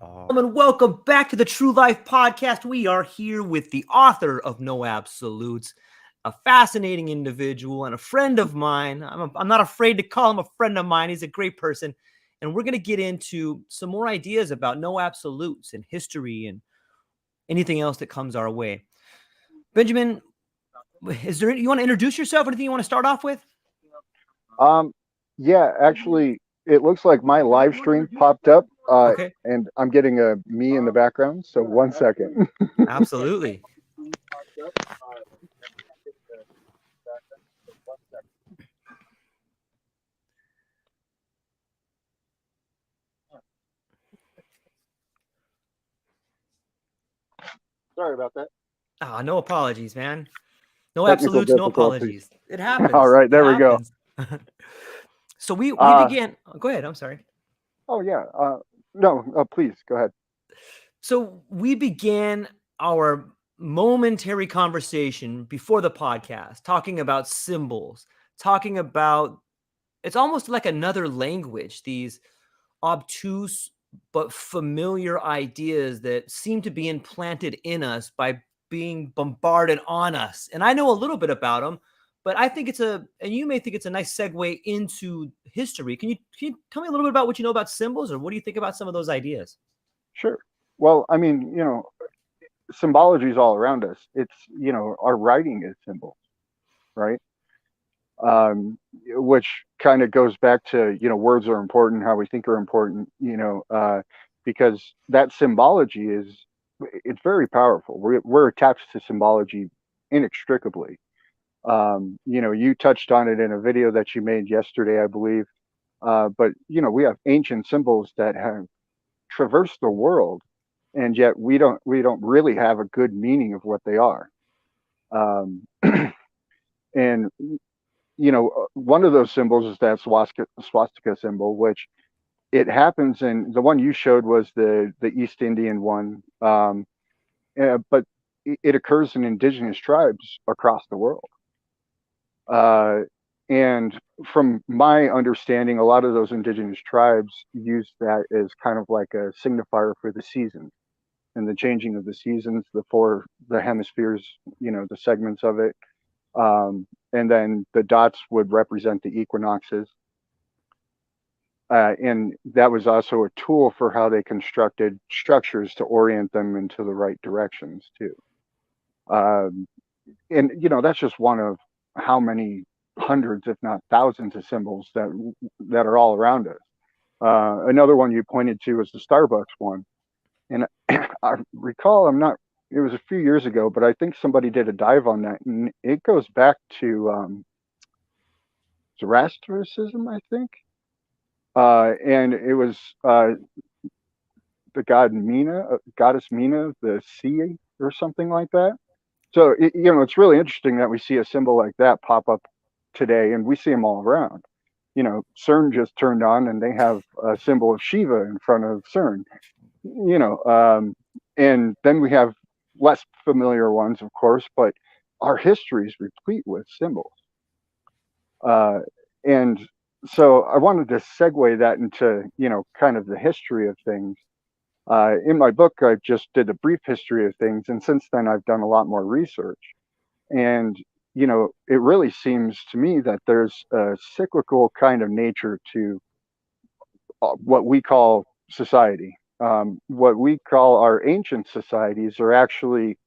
And welcome back to the True Life Podcast. We are here with the author of No Absolutes, a fascinating individual and a friend of mine. I'm not afraid to call him a friend of mine. He's a great person. And we're going to get into some more ideas about no absolutes and history and anything else that comes our way. Benjamin, you want to introduce yourself? Anything you want to start off with? Yeah, actually, it looks like my live stream popped up, Okay. and I'm getting a me in the background. So 1 second. Absolutely. Sorry about that. No apologies, man. No Technical absolutes, no difficulties. apologies. It All happens. right, It there we go. happens. So we Uh, began. Go ahead. I'm sorry. oh yeah. No, please go ahead. So we began our momentary conversation before the podcast talking about symbols, talking about it's almost like another language, these obtuse but familiar ideas that seem to be implanted in us by being bombarded on us. And I know a little bit about them, but I think and you may think it's a nice segue into history. Can you tell me a little bit about what you know about symbols, or what do you think about some of those ideas? Sure. Well, I mean, symbology is all around us. It's our writing is symbols, right? Which kind of goes back to words are important, how we think are important, because that symbology it's very powerful. We're attached to symbology inextricably. You touched on it in a video that you made yesterday, I believe. But we have ancient symbols that have traversed the world, and yet we don't really have a good meaning of what they are. Um, and one of those symbols is that swastika symbol, which it happens in the one you showed was the East Indian one, but it occurs in indigenous tribes across the world. Uh, and from my understanding, a lot of those indigenous tribes use that as kind of like a signifier for the seasons and the changing of the seasons, the hemispheres, the segments of it. And then the dots would represent the equinoxes. And that was also a tool for how they constructed structures to orient them into the right directions too. Um, and that's just one of how many hundreds, if not thousands, of symbols that are all around us. Another one you pointed to was the Starbucks one, and I recall it was a few years ago, but I think somebody did a dive on that, and it goes back to Zoroastrianism, I think. And it was the goddess Mina, the sea, or something like that. So it's really interesting that we see a symbol like that pop up today, and we see them all around. CERN just turned on, and they have a symbol of Shiva in front of CERN. And then we have less familiar ones, of course, but our history is replete with symbols. And so I wanted to segue that into, kind of the history of things. In my book, I just did a brief history of things. And since then, I've done a lot more research. And, it really seems to me that there's a cyclical kind of nature to what we call society. What we call our ancient societies are actually,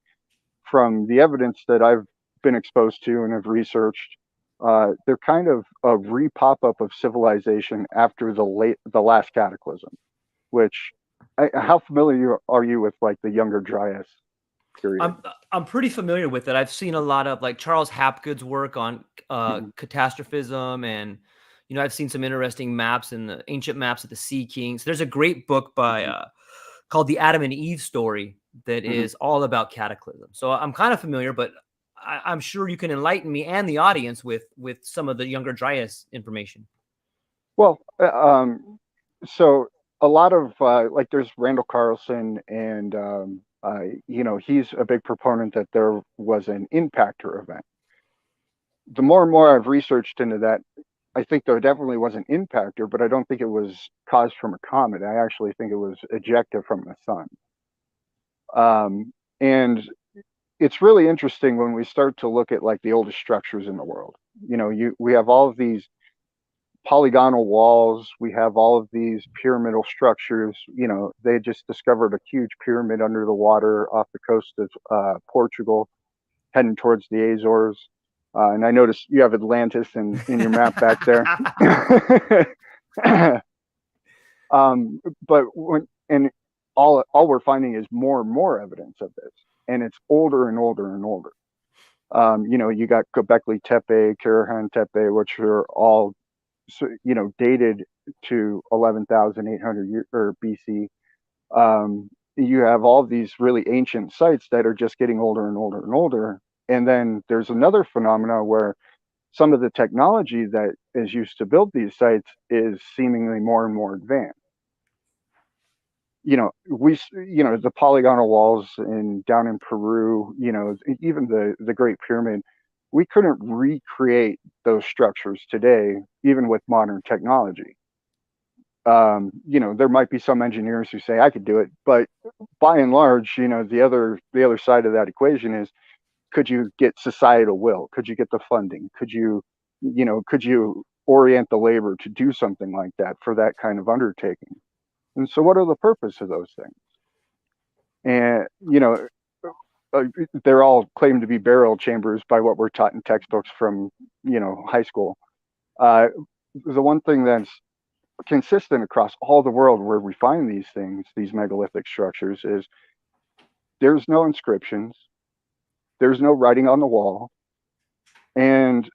from the evidence that I've been exposed to and have researched, they're kind of a re-pop up of civilization after the last cataclysm. Which, how familiar are you with like the Younger Dryas period? I'm pretty familiar with it. I've seen a lot of like Charles Hapgood's work on Mhm. catastrophism, and I've seen some interesting maps and the ancient maps of the Sea Kings. There's a great book by Mhm. called The Adam and Eve Story that Mhm. is all about cataclysm. So I'm kind of familiar, but I'm sure you can enlighten me and the audience with some of the Younger Dryas information. Well, so a lot of like there's Randall Carlson, and he's a big proponent that there was an impactor event. The more and more I've researched into that, I think there definitely was an impactor, but I don't think it was caused from a comet. I actually think it was ejected from the sun. And it's really interesting when we start to look at like the oldest structures in the world. We have all of these polygonal walls. We have all of these pyramidal structures. They just discovered a huge pyramid under the water off the coast of Portugal, heading towards the Azores. And I noticed you have Atlantis in your map back there. But all we're finding is more and more evidence of this, and it's older and older and older. You got Göbekli Tepe, Karahan Tepe, which are all dated to 11,800 or BC. You have all these really ancient sites that are just getting older and older and older. And then there's another phenomena where some of the technology that is used to build these sites is seemingly more and more advanced. The polygonal walls down in Peru, even the Great Pyramid, we couldn't recreate those structures today, even with modern technology. There might be some engineers who say I could do it, but by and large, the other side of that equation is, could you get societal will? Could you get the funding? Could you orient the labor to do something like that for that kind of undertaking? And so, what are the purpose of those things? And they're all claimed to be burial chambers by what we're taught in textbooks from high school. The one thing that's consistent across all the world where we find these things, these megalithic structures, is there's no inscriptions, there's no writing on the wall, and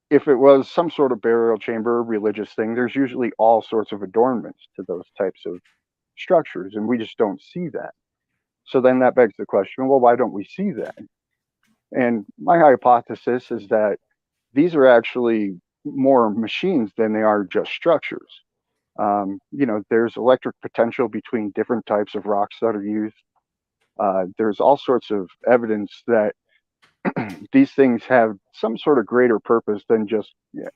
if it was some sort of burial chamber, religious thing, there's usually all sorts of adornments to those types of structures, and we just don't see that. So then that begs the question, well, why don't we see that? And my hypothesis is that these are actually more machines than they are just structures. There's electric potential between different types of rocks that are used. There's all sorts of evidence that these things have some sort of greater purpose than just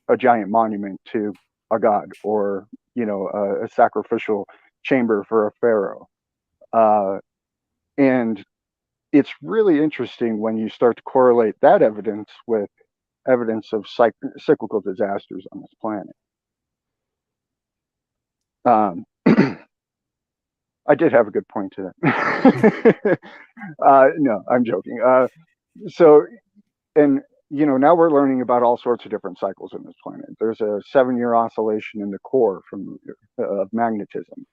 a giant monument to a god, or a sacrificial chamber for a pharaoh. And it's really interesting when you start to correlate that evidence with evidence of cyclical disasters on this planet. I did have a good point to that. No, I'm joking. Now we're learning about all sorts of different cycles in this planet. There's a 7-year oscillation in the core of magnetism.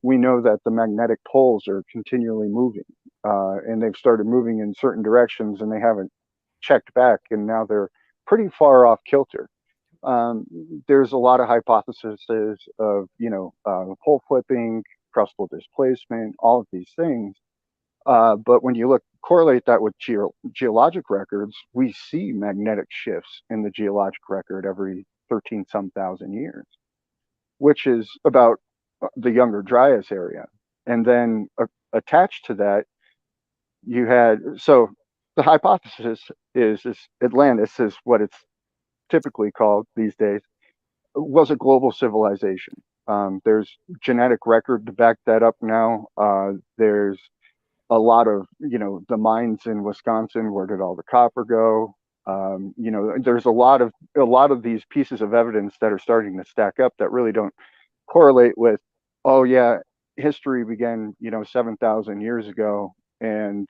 We know that the magnetic poles are continually moving, and they've started moving in certain directions, and they haven't checked back, and now they're pretty far off kilter. There's a lot of hypotheses of pole flipping, crustal displacement, all of these things. But when you correlate that with geologic records, we see magnetic shifts in the geologic record every 13 some thousand years, which is about the Younger Dryas area. And then attached to that, so the hypothesis is Atlantis is what it's typically called these days, was a global civilization. There's genetic record to back that up now. There's a lot of, the mines in Wisconsin, where did all the copper go? There's a lot of these pieces of evidence that are starting to stack up that really don't correlate with, oh yeah, history began, 7,000 years ago, and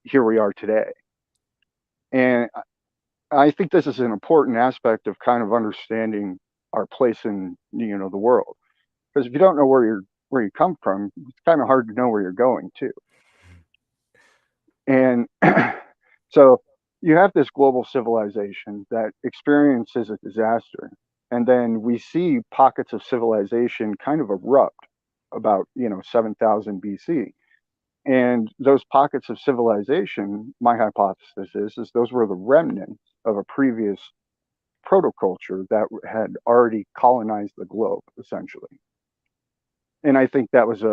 here we are today. And I think this is an important aspect of kind of understanding our place in, the world. Because if you don't know where you come from, it's kind of hard to know where you're going to. And so you have this global civilization that experiences a disaster, and then we see pockets of civilization kind of erupt about 7,000 BC. And those pockets of civilization, my hypothesis is those were the remnants of a previous protoculture that had already colonized the globe, essentially. And I think that was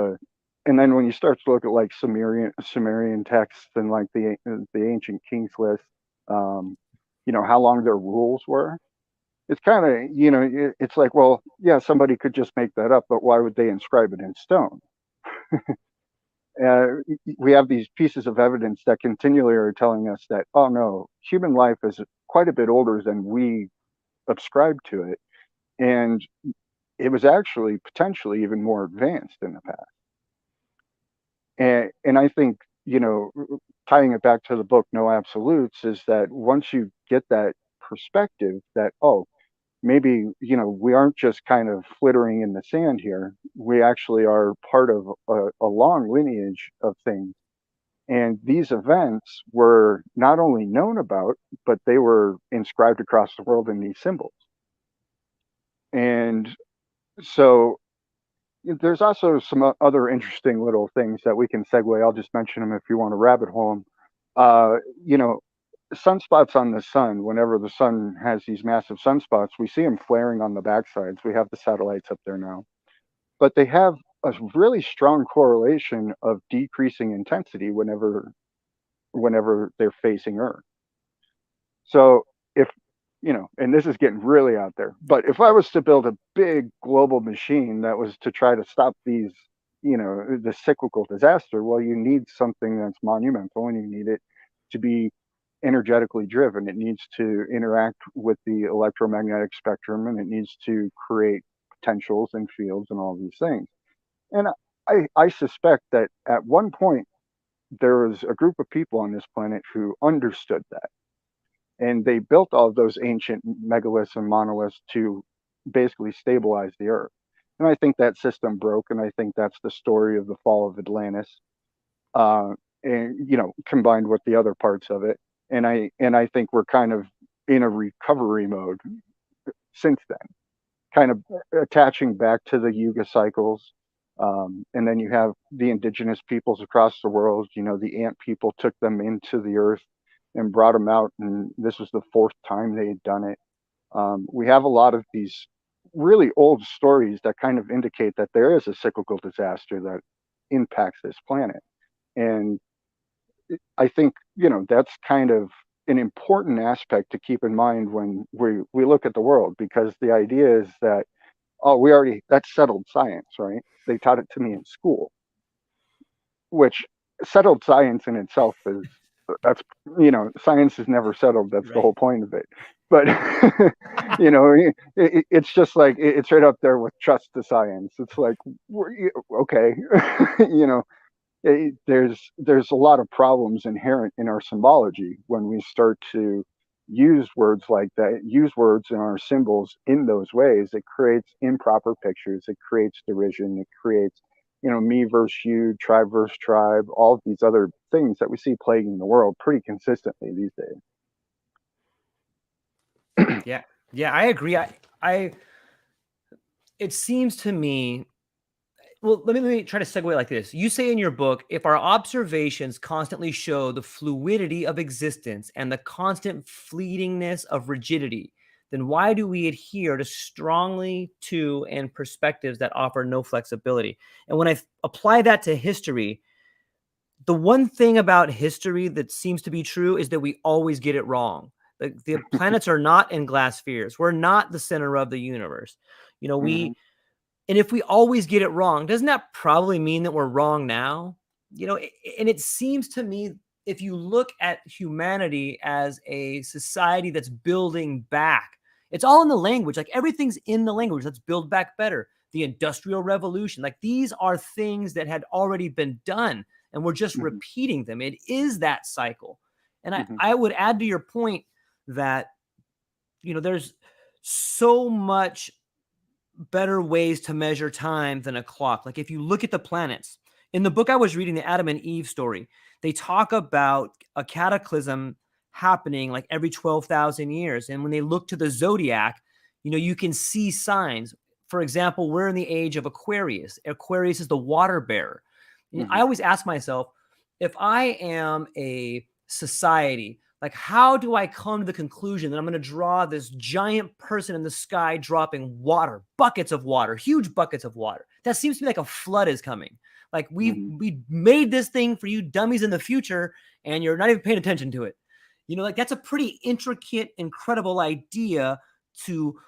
and then when you start to look at like Sumerian texts and like the ancient kings list, how long their rules were, it's kind of, it's like, well, yeah, somebody could just make that up, but why would they inscribe it in stone? uh, we have these pieces of evidence that continually are telling us that, oh no, human life is quite a bit older than we ascribe to it, and it was actually potentially even more advanced in the past. And I think, tying it back to the book No Absolutes, is that once you get that perspective that, oh, maybe, we aren't just kind of flittering in the sand here, we actually are part of a long lineage of things. And these events were not only known about, but they were inscribed across the world in these symbols. And so there's also some other interesting little things that we can segue. I'll just mention them if you want to rabbit hole them. Uh, you know, Sunspots on the sun, whenever the sun has these massive sunspots, we see them flaring on the backsides. We have the satellites up there now. But they have a really strong correlation of decreasing intensity whenever they're facing Earth. So if, and this is getting really out there, but if I was to build a big global machine that was to try to stop these, the cyclical disaster, well, you need something that's monumental, and you need it to be energetically driven. It needs to interact with the electromagnetic spectrum, and it needs to create potentials and fields and all these things. And I suspect that at one point there was a group of people on this planet who understood that, and they built all of those ancient megaliths and monoliths to basically stabilize the earth. And I think that system broke, and I think that's the story of the fall of Atlantis, uh, and combined with the other parts of it. And I think we're kind of in a recovery mode since then, kind of attaching back to the Yuga cycles. And then you have the indigenous peoples across the world. The ant people took them into the earth and brought them out, and this was the fourth time they had done it. We have a lot of these really old stories that kind of indicate that there is a cyclical disaster that impacts this planet. And I think, that's kind of an important aspect to keep in mind when we look at the world, because the idea is that, oh, that's settled science, right? They taught it to me in school, which settled science in itself is, that's, science is never settled. That's the Right. whole point of it. But, it's just like, it's right up there with trust to science. It's like, okay, you know, there's a lot of problems inherent in our symbology when we start to use words like that, use words in our symbols in those ways. It creates improper pictures, it creates derision, it creates, me versus you, tribe versus tribe, all of these other things that we see plaguing the world pretty consistently these days. Yeah. Yeah, I agree. I it seems to me, well, let me try to segue like this. You say in your book, if our observations constantly show the fluidity of existence and the constant fleetingness of rigidity, then why do we adhere to strongly to and perspectives that offer no flexibility? And when I apply that to history, the one thing about history that seems to be true is that we always get it wrong. The planets are not in glass spheres. We're not the center of the universe. You know, Hmm. and if we always get it wrong, doesn't that probably mean that we're wrong now? And it seems to me, if you look at humanity as a society that's building back, it's all in the language. Like everything's in the language. Let's build back better. The Industrial Revolution, like these are things that had already been done, and we're just Hmm. repeating them. It is that cycle. And Hmm. I would add to your point that, there's so much better ways to measure time than a clock. Like if you look at the planets, in the book I was reading, the Adam and Eve story, they talk about a cataclysm happening like every 12,000 years. And when they look to the zodiac, you can see signs. For example, we're in the age of Aquarius. Aquarius is the water bearer. I Hmm. always ask myself, if I am a society, like how do I come to the conclusion that I'm going to draw this giant person in the sky dropping water, buckets of water, huge buckets of water? That seems to me like a flood is coming. Like Hmm. we made this thing for you dummies in the future, and you're not even paying attention to it. Like that's a pretty intricate, incredible idea to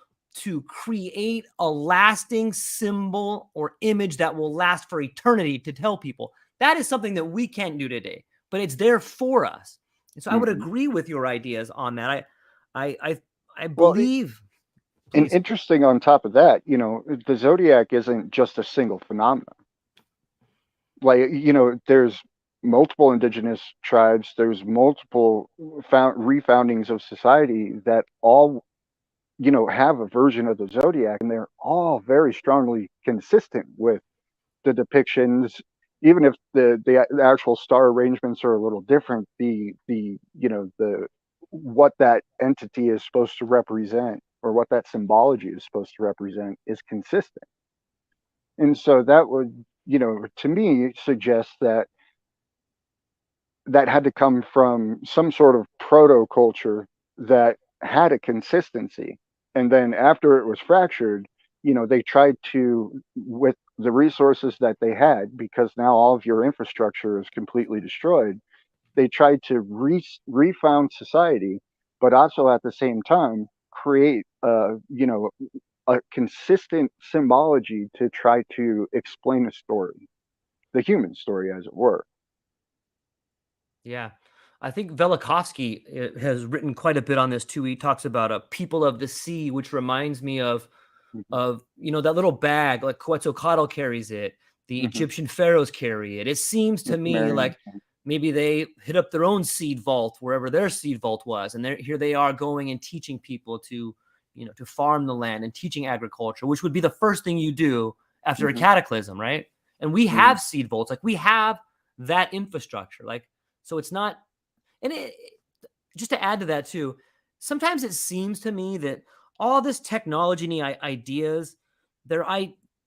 create a lasting symbol or image that will last for eternity to tell people. That is something that we can't do today, but it's there for us. And so I would agree with your ideas on that. I Well, believe. and Please. interesting on top of that, the zodiac isn't just a single phenomenon. Like, there's multiple indigenous tribes, there's multiple refoundings of society that all, have a version of the zodiac, and they're all very strongly consistent with the depictions. Even if the actual star arrangements are a little different, the what that entity is supposed to represent, or what that symbology is supposed to represent, is consistent. And so that would, to me, suggest that had to come from some sort of proto culture that had a consistency. And then after it was fractured, they tried to, with the resources that they had, because now all of your infrastructure is completely destroyed, they tried to refound society, but also at the same time create, a consistent symbology to try to explain a story, the human story, as it were. Yeah. I think Velikovsky has written quite a bit on this too. He talks about a people of the sea, which reminds me of Hmm. that little bag, like Quetzalcoatl carries it, the Hmm. Egyptian pharaohs carry it. It seems The to me Sumerians. like maybe they hit up their own seed vault wherever their seed vault was, and here they are going and teaching people to to farm the land and teaching agriculture, which would be the first thing you do after a Hmm. cataclysm, right? And we Hmm. have seed vaults, like we have that infrastructure, like so it's not. And just to add to that too, sometimes it seems to me that all this technology and ideas, they're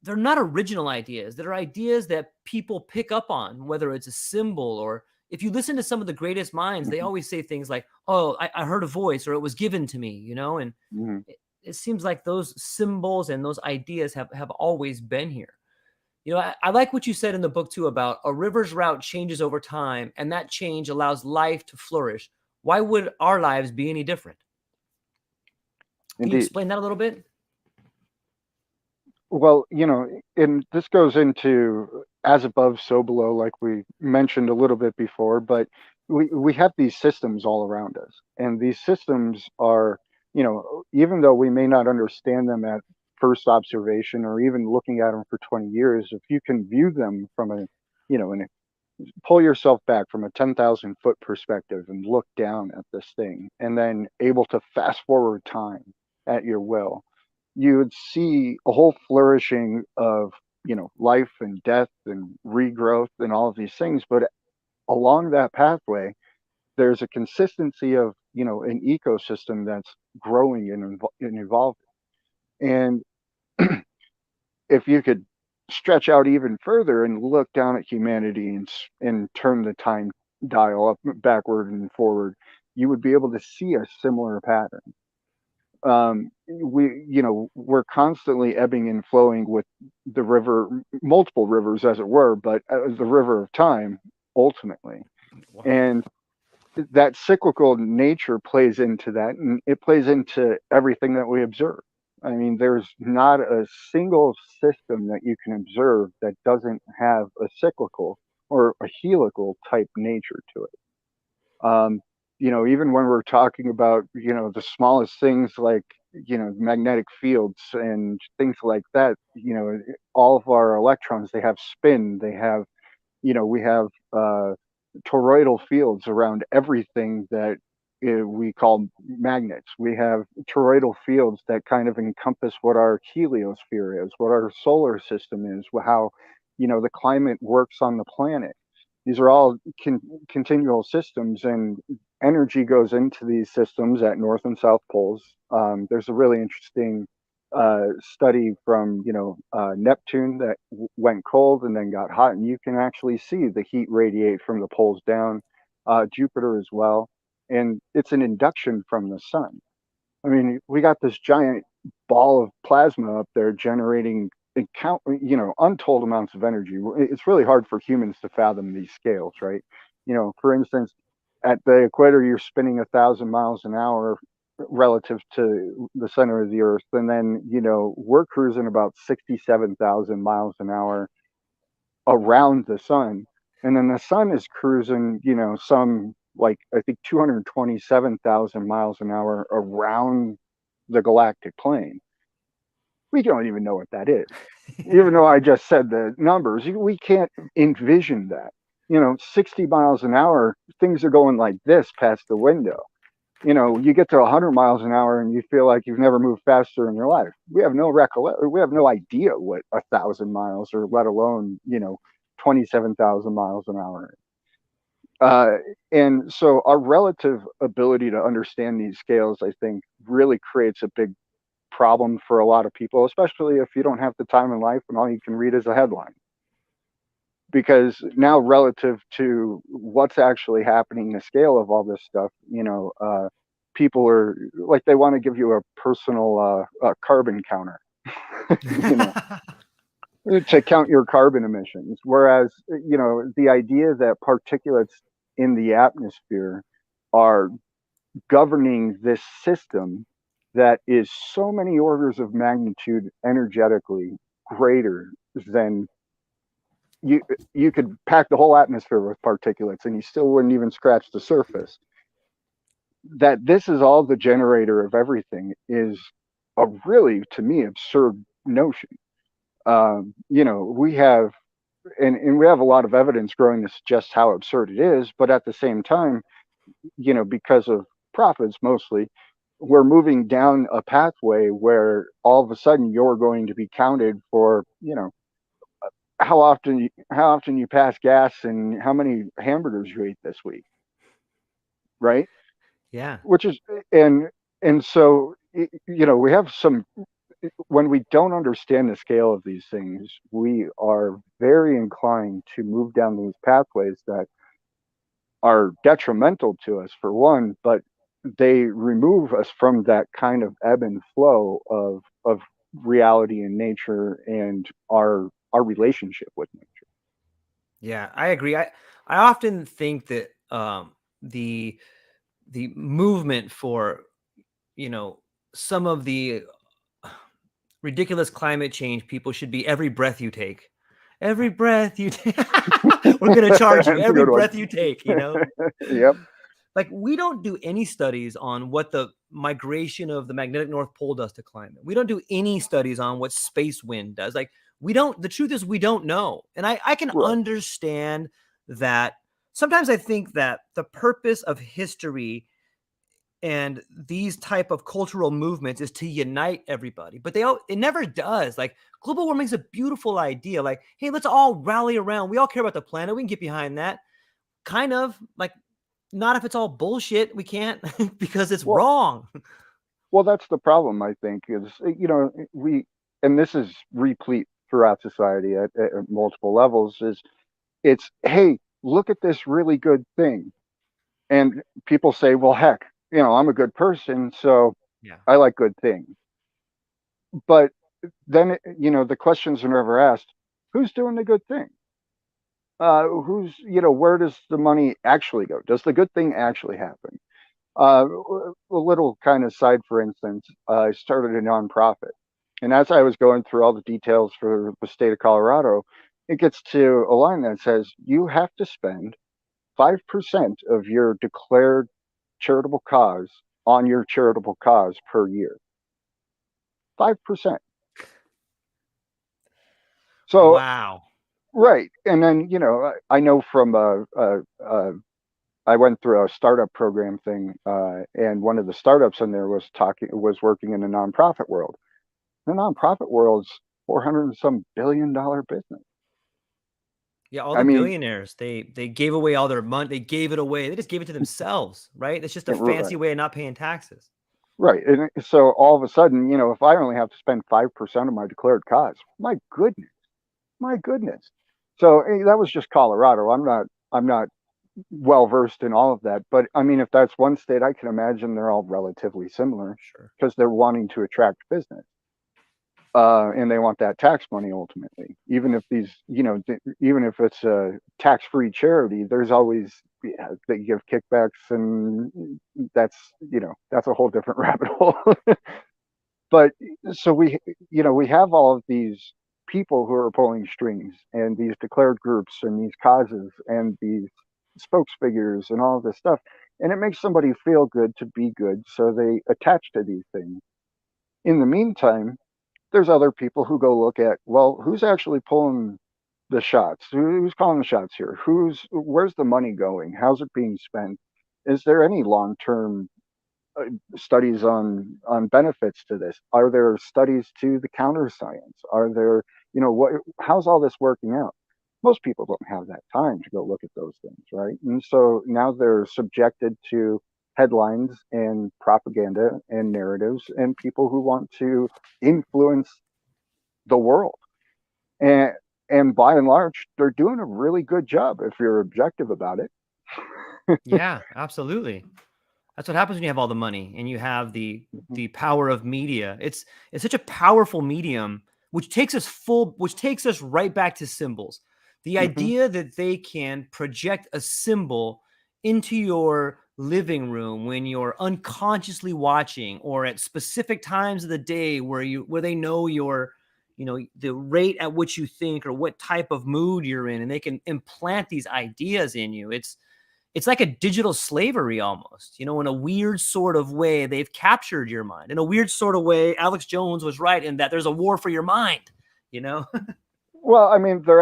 they're not original ideas. They're ideas that people pick up on, whether it's a symbol or if you listen to some of the greatest minds, they Hmm. always say things like, "Oh, I heard a voice," or "It was given to me," and Hmm. it seems like those symbols and those ideas have always been here. I like what you said in the book too about a river's route changes over time, and that change allows life to flourish. Why would our lives be any different? Can you Indeed. explain that a little bit? Well, and this goes into as above, so below, like we mentioned a little bit before, but we have these systems all around us. And these systems are, even though we may not understand them at first observation, or even looking at them for 20 years, if you can view them from and pull yourself back from a 10,000-foot perspective and look down at this thing, and then able to fast forward time at your will, you would see a whole flourishing of, life and death and regrowth and all of these things. But along that pathway, there's a consistency of, an ecosystem that's growing and evolving. And if you could stretch out even further and look down at humanity, and turn the time dial up, backward and forward, you would be able to see a similar pattern. We're constantly ebbing and flowing with the river, multiple rivers, as it were, but the river of time, ultimately. And that cyclical nature plays into that, and it plays into everything that we observe. I mean, there's not a single system that you can observe that doesn't have a cyclical or a helical type nature to it. um, Even when we're talking about, the smallest things, like, magnetic fields and things like that, all of our electrons, they have spin, they have, we have toroidal fields around everything that we call magnets. We have toroidal fields that kind of encompass what our heliosphere is, what our solar system is, how, the climate works on the planet. These are all continual systems, and energy goes into these systems at north and south poles. There's a really interesting study from, Neptune that went cold and then got hot, and you can actually see the heat radiate from the poles down. Jupiter as well, and it's an induction from the sun. I mean, we got this giant ball of plasma up there generating untold amounts of energy. It's really hard for humans to fathom these scales, right? For instance, at the equator, you're spinning 1,000 miles an hour relative to the center of the Earth, and then we're cruising about 67,000 miles an hour around the sun, and then the sun is cruising, some like I think 227,000 miles an hour around the galactic plane. We don't even know what that is. Even though I just said the numbers, we can't envision that. 60 miles an hour, things are going like this past the window. You get to 100 miles an hour and you feel like you've never moved faster in your life. We have no we have no idea what 1,000 miles, or let alone 27,000 miles an hour. Uh, and so our relative ability to understand these scales, I think, really creates a big problem for a lot of people, especially if you don't have the time in life and all you can read is a headline. Because now, relative to what's actually happening, the scale of all this stuff, people are like, they want to give you a personal carbon counter, you know, to count your carbon emissions. Whereas, the idea that particulates in the atmosphere are governing this system that is so many orders of magnitude energetically greater than you could pack the whole atmosphere with particulates and you still wouldn't even scratch the surface. That this is all the generator of everything is a really, to me, absurd notion. We have, and we have a lot of evidence growing this just how absurd it is, but at the same time, because of profits mostly, we're moving down a pathway where all of a sudden you're going to be counted for, how often you pass gas and how many hamburgers you ate this week, right? Yeah. Which is, and so we have some, when we don't understand the scale of these things, we are very inclined to move down these pathways that are detrimental to us, for one, but they remove us from that kind of ebb and flow of reality and nature and our relationship with nature. Yeah, I agree. I often think that the movement for some of the ridiculous climate change people should be every breath you take. Every breath you take. We're going to charge you That's a every good one. breath you take, Yep. Like, we don't do any studies on what the migration of the magnetic North Pole does to climate. We don't do any studies on what space wind does. Like, we don't, the truth is we don't know. And I can Right. understand that. Sometimes I think that the purpose of history and these type of cultural movements is to unite everybody, but it never does. Like, global warming is a beautiful idea. Like, hey, let's all rally around. We all care about the planet. We can get behind that. Kind of like, not if it's all bullshit. We can't because it's Well, wrong. well, that's the problem. I think is and this is replete throughout society at multiple levels. Is it's, hey, look at this really good thing, and people say, well, heck, I'm a good person, so Yeah. I like good things. But then the questions are never asked: who's doing the good thing? Who's where does the money actually go? Does the good thing actually happen? A little kind of side, for instance, I started a nonprofit. And as I was going through all the details for the state of Colorado, it gets to a line that says you have to spend 5% of your declared charitable cause on your charitable cause per year. 5%. So, Wow. right. And then, I know from I went through a startup program thing, and one of the startups in there was working in the nonprofit world. The nonprofit world's 400 and some $billion business. Yeah, all I the mean, billionaires, they gave away all their money. They gave it away. They just gave it to themselves, right? It's just a fancy right, way of not paying taxes. right. And so all of a sudden, if I only have to spend 5% of my declared cause, my goodness. So that was just Colorado. I'm not well versed in all of that, but I mean, if that's one state, I can imagine they're all relatively similar Sure. because they're wanting to attract business. And they want that tax money ultimately. Even if even if it's a tax-free charity, there's always yeah, they give kickbacks, and that's, that's a whole different rabbit hole. But so we have all of these people who are pulling strings, and these declared groups, and these causes, and these spokesfigures, and all of this stuff, and it makes somebody feel good to be good, so they attach to these things. In the meantime, there's other people who go look at, well, who's actually pulling the shots? Who's calling the shots here? Where's the money going? How's it being spent? Is there any long-term uh, studies on benefits to this? Are there studies to the counter science? Are there, how's all this working out? Most people don't have that time to go look at those things, right? And so now they're subjected to headlines and propaganda and narratives and people who want to influence the world. And and by and large, they're doing a really good job if you're objective about it. Yeah, absolutely. That's what happens when you have all the money and you have the Mhm, power of media. It's such a powerful medium, which takes us right back to symbols. The mhm, idea that they can project a symbol into your living room when you're unconsciously watching, or at specific times of the day where they know your, the rate at which you think or what type of mood you're in, and they can implant these ideas in you. It's like a digital slavery almost, in a weird sort of way. They've captured your mind in a weird sort of way. Alex Jones was right in that there's a war for your mind, you know? well, I mean, there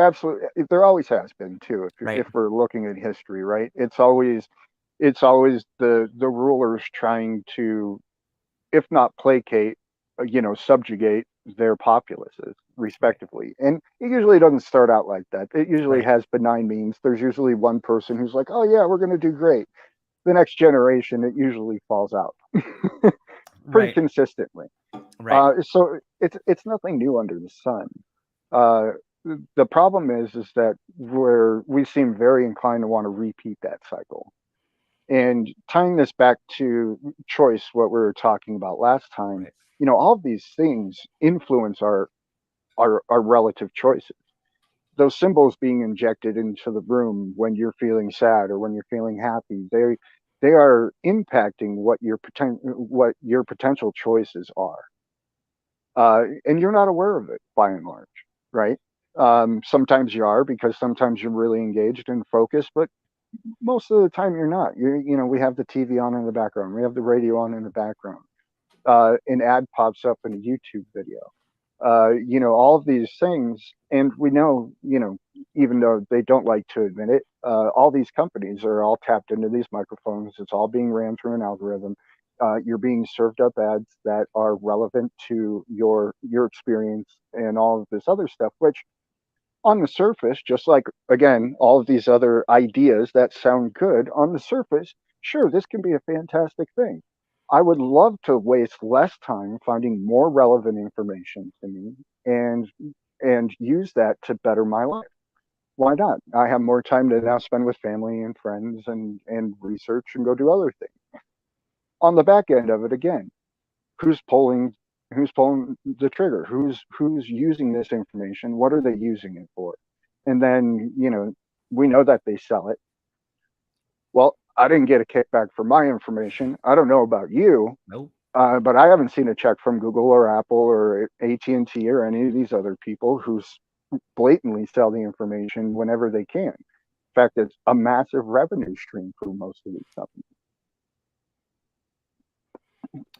always has been too. Right. If we're looking at history, right? It's always the rulers trying to, if not placate, subjugate their populaces Right. respectively. And it usually doesn't start out like that. It usually Right. has benign means. There's usually one person who's like, "Oh yeah, we're going to do great." The next generation, it usually falls out pretty Right. consistently. Right. So it's nothing new under the sun. Uh, the problem is that we seem very inclined to want to repeat that cycle. And tying this back to choice, what we were talking about last time, Right. all of these things influence our relative choices. Those symbols being injected into the room when you're feeling sad or when you're feeling happy, they are impacting what your potential choices are, and you're not aware of it by and large, right? Sometimes you are, because sometimes you're really engaged and focused, but most of the time you're not. We have the TV on in the background, we have the radio on in the background. An ad pops up in a YouTube video. All of these things, and we know, even though they don't like to admit it, all these companies are all tapped into these microphones. It's all being ran through an algorithm. You're being served up ads that are relevant to your experience and all of this other stuff, which on the surface, just like, again, all of these other ideas that sound good on the surface, sure, this can be a fantastic thing. I would love to waste less time finding more relevant information to me, and use that to better my life. Why not? I have more time to now spend with family and friends, and research and go do other things. On the back end of it, again, who's pulling who's pulling the trigger, who's using this information, what are they using it for? And then, we know that they sell it. Well, I didn't get a kickback for my information. I don't know about you, Nope. but I haven't seen a check from Google or Apple or AT&T or any of these other people who blatantly sell the information whenever they can. In fact, it's a massive revenue stream for most of these companies.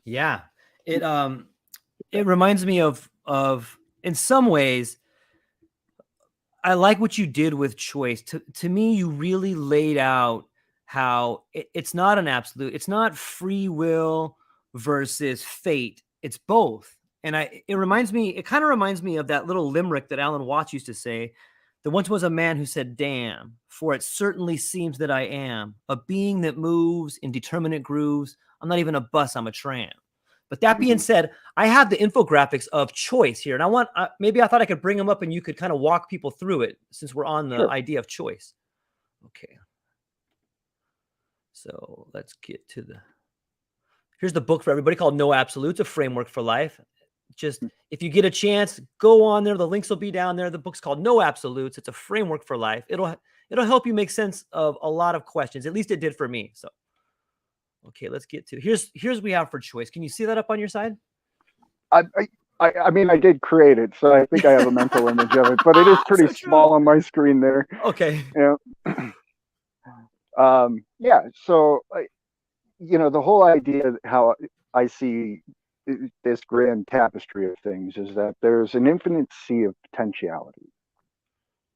Yeah. It it reminds me of in some ways, I like what you did with choice. To me, you really laid out how it's not an absolute. It's not free will versus fate. It's both. And it kind of reminds me of that little limerick that Alan Watts used to say. There once was a man who said, "Damn, for it certainly seems that I am a being that moves in determinate grooves. I'm not even a bus, I'm a tram." But that being Mm-hmm. said, I have the infographics of choice here, and maybe I thought I could bring them up and you could kind of walk people through it since we're on the Sure. idea of choice. Okay, so let's get to here's the book for everybody called No Absolutes, a framework for life. Just if you get a chance, go on there. The links will be down there. The book's called No Absolutes. It's a framework for life. it'll help you make sense of a lot of questions. At least it did for me. So, okay, let's get to here's we have for choice. Can you see that up on your side? I, I mean, I did create it, so I think I have a mental image of it, but it is pretty So true. small on my screen there. Okay. You yeah. So, the whole idea, how I see this grand tapestry of things, is that there's an infinite sea of potentiality.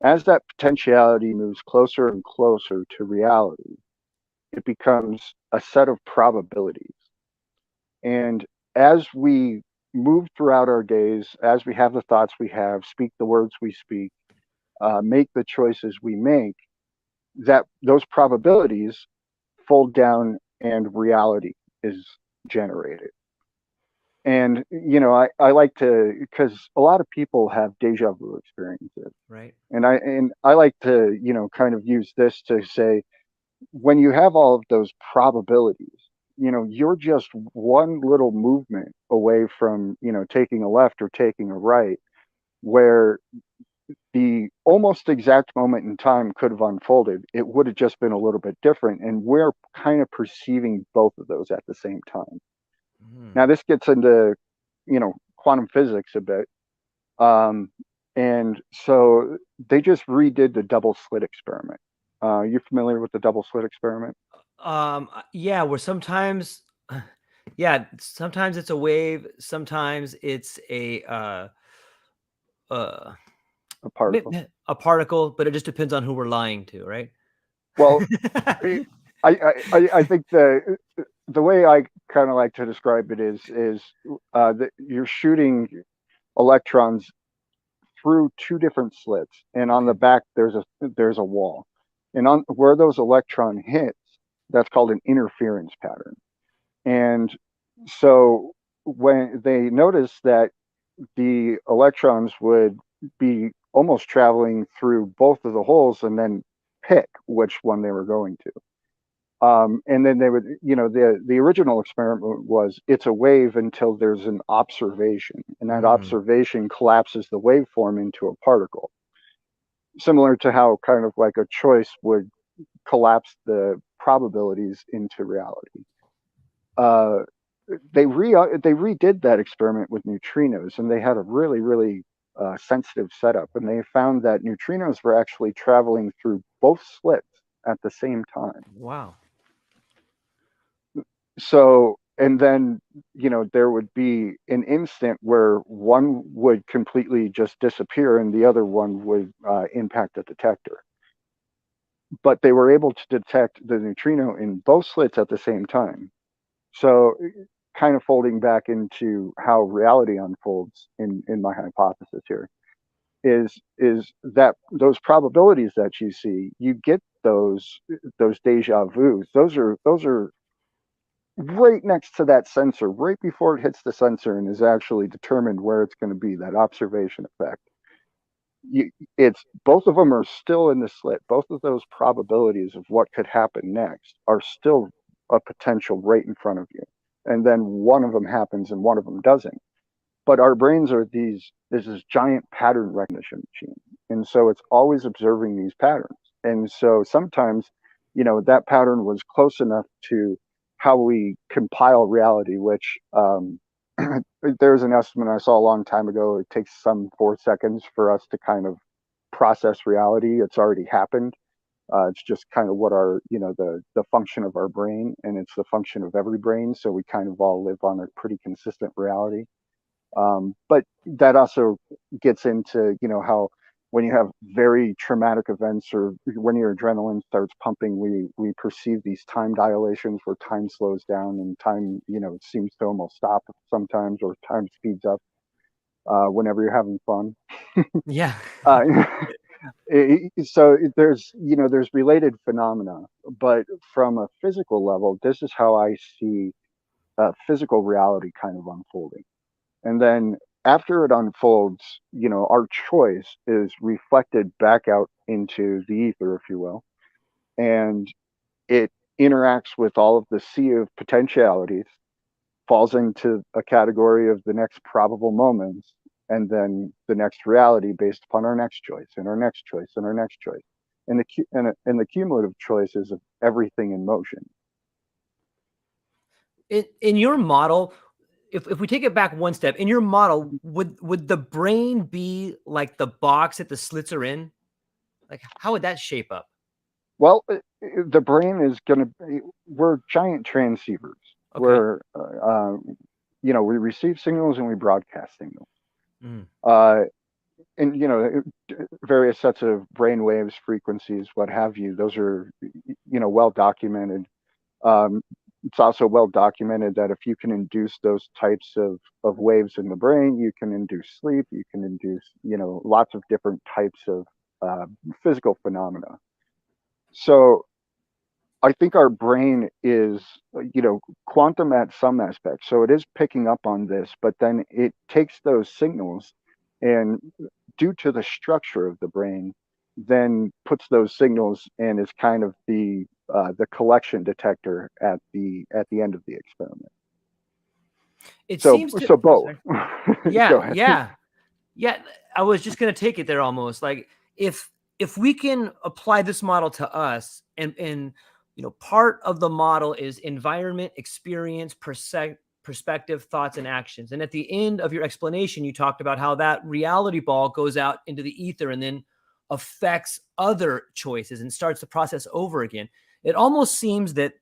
As that potentiality moves closer and closer to reality, it becomes a set of probabilities. And as we move throughout our days, as we have the thoughts we have, speak the words we speak, make the choices we make, that those probabilities fold down and reality is generated. And I like to, because a lot of people have deja vu experiences, Right. and I like to kind of use this to say, when you have all of those probabilities, you're just one little movement away from taking a left or taking a right, where the almost exact moment in time could have unfolded. It would have just been a little bit different, and we're kind of perceiving both of those at the same time. Mm. Now this gets into quantum physics a bit. And so they just redid the double slit experiment. You familiar with the double slit experiment? Yeah, where sometimes yeah, sometimes it's a wave, sometimes it's uh A particle. a particle, but it just depends on who we're lying to, right? Well, I I think the way I kind of like to describe it is that you're shooting electrons through two different slits, and on the Okay. back there's a wall, and on where those electron hits, that's called an interference pattern. And so when they noticed that the electrons would be almost traveling through both of the holes and then pick which one they were going to. And then they would, the original experiment was it's a wave until there's an observation, and that Mm. observation collapses the waveform into a particle, similar to how kind of like a choice would collapse the probabilities into reality. Uh, they redid that experiment with neutrinos, and they had a really sensitive setup, and they found that neutrinos were actually traveling through both slits at the same time. Wow. So, and then there would be an instant where one would completely just disappear and the other one would impact the detector, but they were able to detect the neutrino in both slits at the same time. So, kind of folding back into how reality unfolds in my hypothesis here, is that those probabilities that you see, you get those deja vus. Those are right next to that sensor, right before it hits the sensor and is actually determined where it's going to be, that observation effect. It's both of them are still in the slit. Both of those probabilities of what could happen next are still a potential right in front of you. And then one of them happens and one of them doesn't. But our brains are this giant pattern recognition machine. And so it's always observing these patterns. And so sometimes, that pattern was close enough to how we compile reality, which there's an estimate I saw a long time ago. It takes some 4 seconds for us to kind of process reality. It's already happened. It's just kind of what our, the function of our brain, and it's the function of every brain. So we kind of all live on a pretty consistent reality. But that also gets into, how when you have very traumatic events or when your adrenaline starts pumping, we perceive these time dilations where time slows down and time, seems to almost stop sometimes, or time speeds up whenever you're having fun. Yeah. Uh, so there's related phenomena, but from a physical level, this is how I see physical reality kind of unfolding. And then after it unfolds, our choice is reflected back out into the ether, if you will, and it interacts with all of the sea of potentialities, falls into a category of the next probable moments, and then the next reality based upon our next choice and our next choice and our next choice. and the cumulative choices of everything in motion. In your model, if we take it back one step, in your model, would the brain be like the box that the slits are in? Like, how would that shape up? Well, the brain is going to be, we're giant transceivers. Okay. We're, we receive signals and we broadcast signals. Mm. Uh, and, various sets of brain waves, frequencies, what have you, those are, well documented. Um, it's also well documented that if you can induce those types of waves in the brain, you can induce sleep, you can induce, lots of different types of physical phenomena. So I think our brain is, quantum at some aspect. So it is picking up on this, but then it takes those signals and, due to the structure of the brain, then puts those signals and is kind of the collection detector at the end of the experiment. It So seems to. so Oh, both. sorry. Go Yeah, ahead. yeah. Yeah, I was just gonna take it there almost. Like if we can apply this model to us, and part of the model is environment, experience, perspective, thoughts, and actions. And at the end of your explanation, you talked about how that reality ball goes out into the ether and then affects other choices and starts the process over again. It almost seems that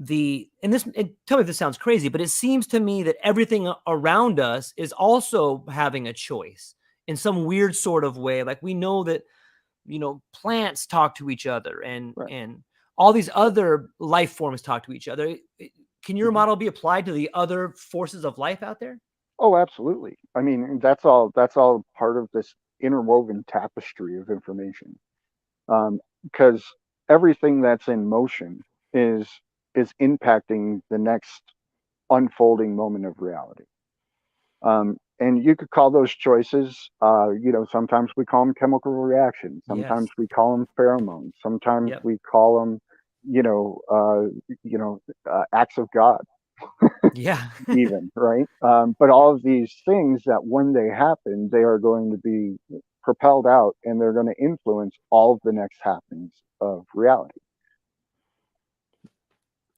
tell me if this sounds crazy, but it seems to me that everything around us is also having a choice in some weird sort of way. Like we know that plants talk to each other, and Right. all these other life forms talk to each other. Can your Mhm. model be applied to the other forces of life out there? Oh, absolutely. I mean, that's all part of this interwoven tapestry of information. Because everything that's in motion is is impacting the next unfolding moment of reality. And you could call those choices, sometimes we call them chemical reactions, sometimes Yes. we call them pheromones, sometimes Yep. we call them, you know, uh, acts of God, Yeah. even, right? But all of these things that when they happen, they are going to be propelled out and they're going to influence all of the next happenings of reality.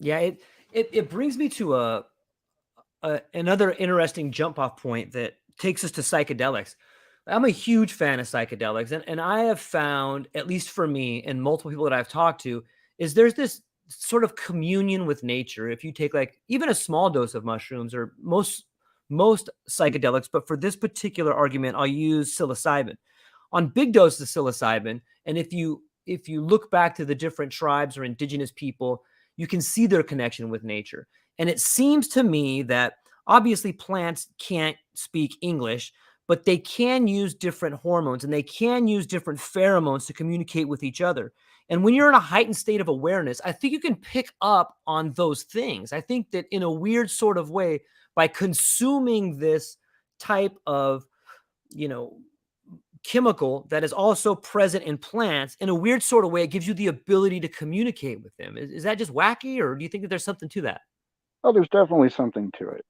Yeah. It brings me to another interesting jump off point that takes us to psychedelics. I'm a huge fan of psychedelics, and I have found, at least for me and multiple people that I've talked to, is there's this sort of communion with nature. If you take like even a small dose of mushrooms or most psychedelics, but for this particular argument, I'll use psilocybin. On big doses of psilocybin, and if you look back to the different tribes or indigenous people, you can see their connection with nature. And it seems to me that obviously plants can't speak English, but they can use different hormones and they can use different pheromones to communicate with each other. And when you're in a heightened state of awareness, I think you can pick up on those things. I think that in a weird sort of way, by consuming this type of, you know, chemical that is also present in plants, in a weird sort of way, it gives you the ability to communicate with them. Is that just wacky, or do you think that there's something to that? Oh, there's definitely something to it.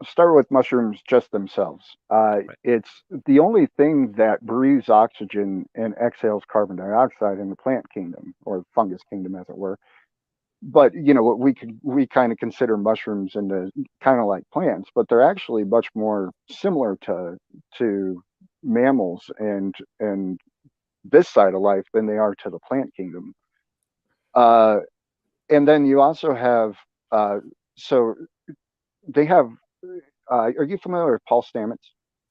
Start with mushrooms just themselves. Right. It's the only thing that breathes oxygen and exhales carbon dioxide in the plant kingdom or fungus kingdom, as it were. But what we kind of consider mushrooms into kind of like plants, but they're actually much more similar to mammals and this side of life than they are to the plant kingdom. Uh, and then you also have so they have. Are you familiar with Paul Stamets?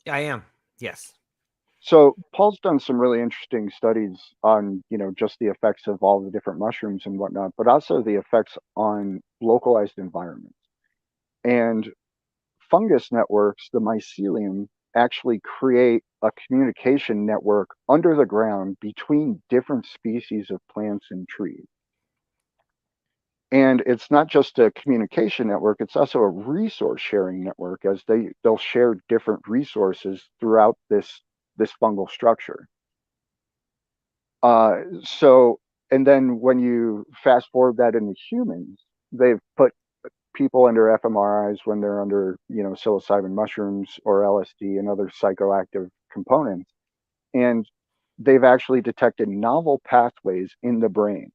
I am. Yes. So Paul's done some really interesting studies on, just the effects of all the different mushrooms and whatnot, but also the effects on localized environments. And fungus networks, the mycelium, actually create a communication network under the ground between different species of plants and trees. And it's not just a communication network, it's also a resource sharing network as they'll share different resources throughout this fungal structure. So, and then when you fast forward that into humans, they've put people under fMRIs when they're under, psilocybin mushrooms or LSD and other psychoactive components. And they've actually detected novel pathways in the brain.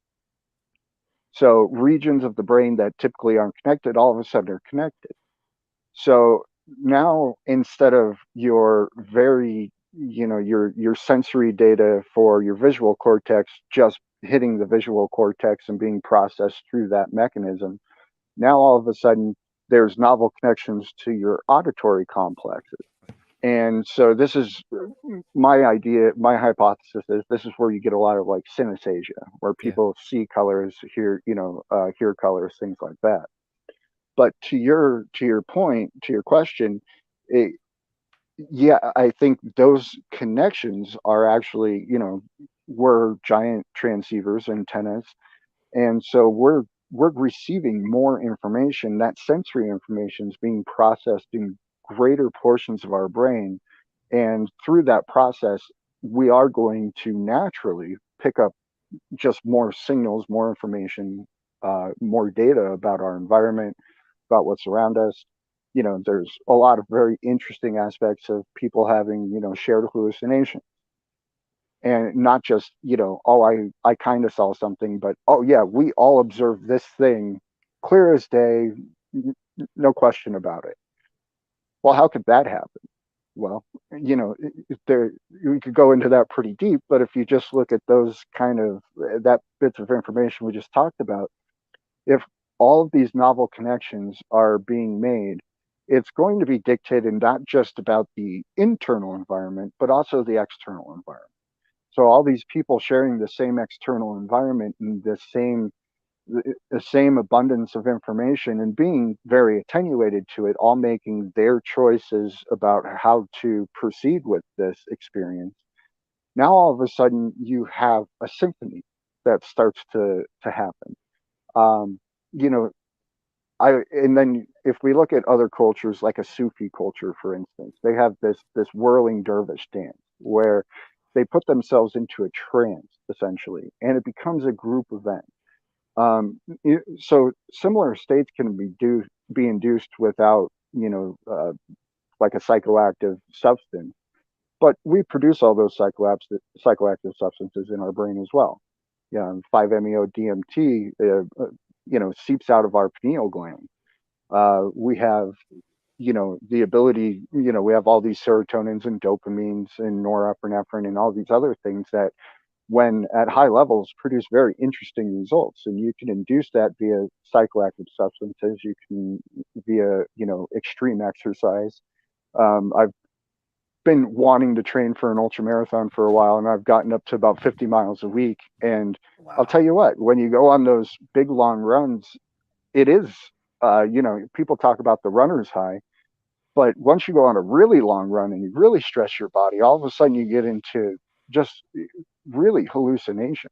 So regions of the brain that typically aren't connected, all of a sudden are connected. So now instead of your very, your sensory data for your visual cortex just hitting the visual cortex and being processed through that mechanism, now all of a sudden there's novel connections to your auditory complexes. And so this is my idea, my hypothesis is this is where you get a lot of like synesthesia, where Yeah. people see colors, hear colors, things like that. But to your point, to your question, it, yeah, I think those connections are actually, we're giant transceivers, antennas, and so we're receiving more information. That sensory information is being processed in greater portions of our brain, and through that process, we are going to naturally pick up just more signals, more information, more data about our environment, about what's around us. There's a lot of very interesting aspects of people having, shared hallucinations. And not just, oh, I kind of saw something, but oh, yeah, we all observed this thing clear as day, no question about it. Well, how could that happen? Well, there we could go into that pretty deep, but if you just look at those kind of that bits of information we just talked about, if all of these novel connections are being made, it's going to be dictated not just about the internal environment, but also the external environment. So all these people sharing the same external environment and the same abundance of information and being very attenuated to it, all making their choices about how to proceed with this experience. Now all of a sudden you have a symphony that starts to happen. Um, you know, and then if we look at other cultures like a Sufi culture, for instance, they have this whirling dervish dance where they put themselves into a trance essentially, and it becomes a group event. So similar states can be induced without, like a psychoactive substance, but we produce all those psychoactive substances in our brain as well. Yeah, 5-MeO DMT, seeps out of our pineal gland. We have, the ability, we have all these serotonins and dopamines and norepinephrine and all these other things that when at high levels produce very interesting results, and you can induce that via psychoactive substances, you can via extreme exercise. I've been wanting to train for an ultra marathon for a while, and I've gotten up to about 50 miles a week. And I'll Wow. tell you what, when you go on those big long runs, it is, people talk about the runner's high, but once you go on a really long run and you really stress your body, all of a sudden you get into just really hallucination.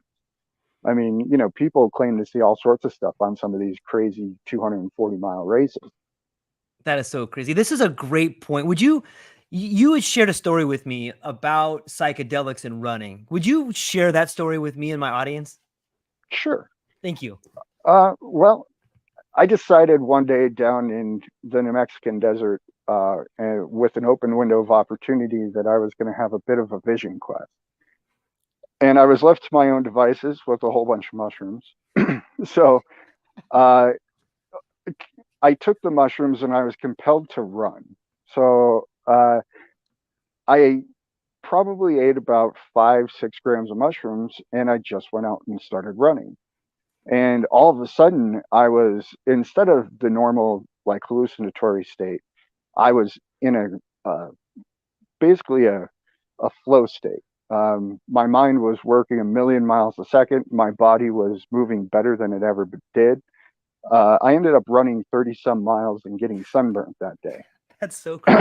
I mean, people claim to see all sorts of stuff on some of these crazy 240-mile races. That is so crazy. This is a great point. You had shared a story with me about psychedelics and running. Would you share that story with me and my audience? Sure. Thank you. Well, I decided one day down in the New Mexican desert, with an open window of opportunity, that I was going to have a bit of a vision quest. And I was left to my own devices with a whole bunch of mushrooms. So uh, I took the mushrooms and I was compelled to run. So I probably ate about 5, 6 grams of mushrooms, and I just went out and started running. And all of a sudden, I was, instead of the normal like hallucinatory state, I was in basically a flow state. My mind was working a million miles a second. My body was moving better than it ever did. I ended up running 30 some miles and getting sunburnt that day. That's so crazy.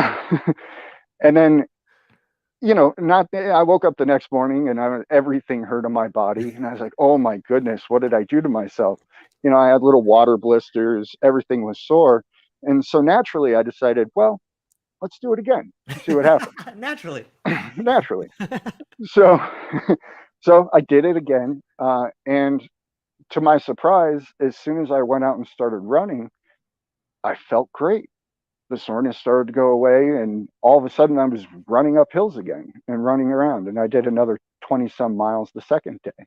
And then, not I woke up the next morning and everything hurt on my body, and I was like, oh my goodness, what did I do to myself? I had little water blisters, everything was sore. And so naturally I decided, well, let's do it again and see what happens. Naturally. Naturally. So so I did it again, and to my surprise, as soon as I went out and started running, I felt great. The soreness started to go away, and all of a sudden I was running up hills again and running around, and I did another 20 some miles the second day.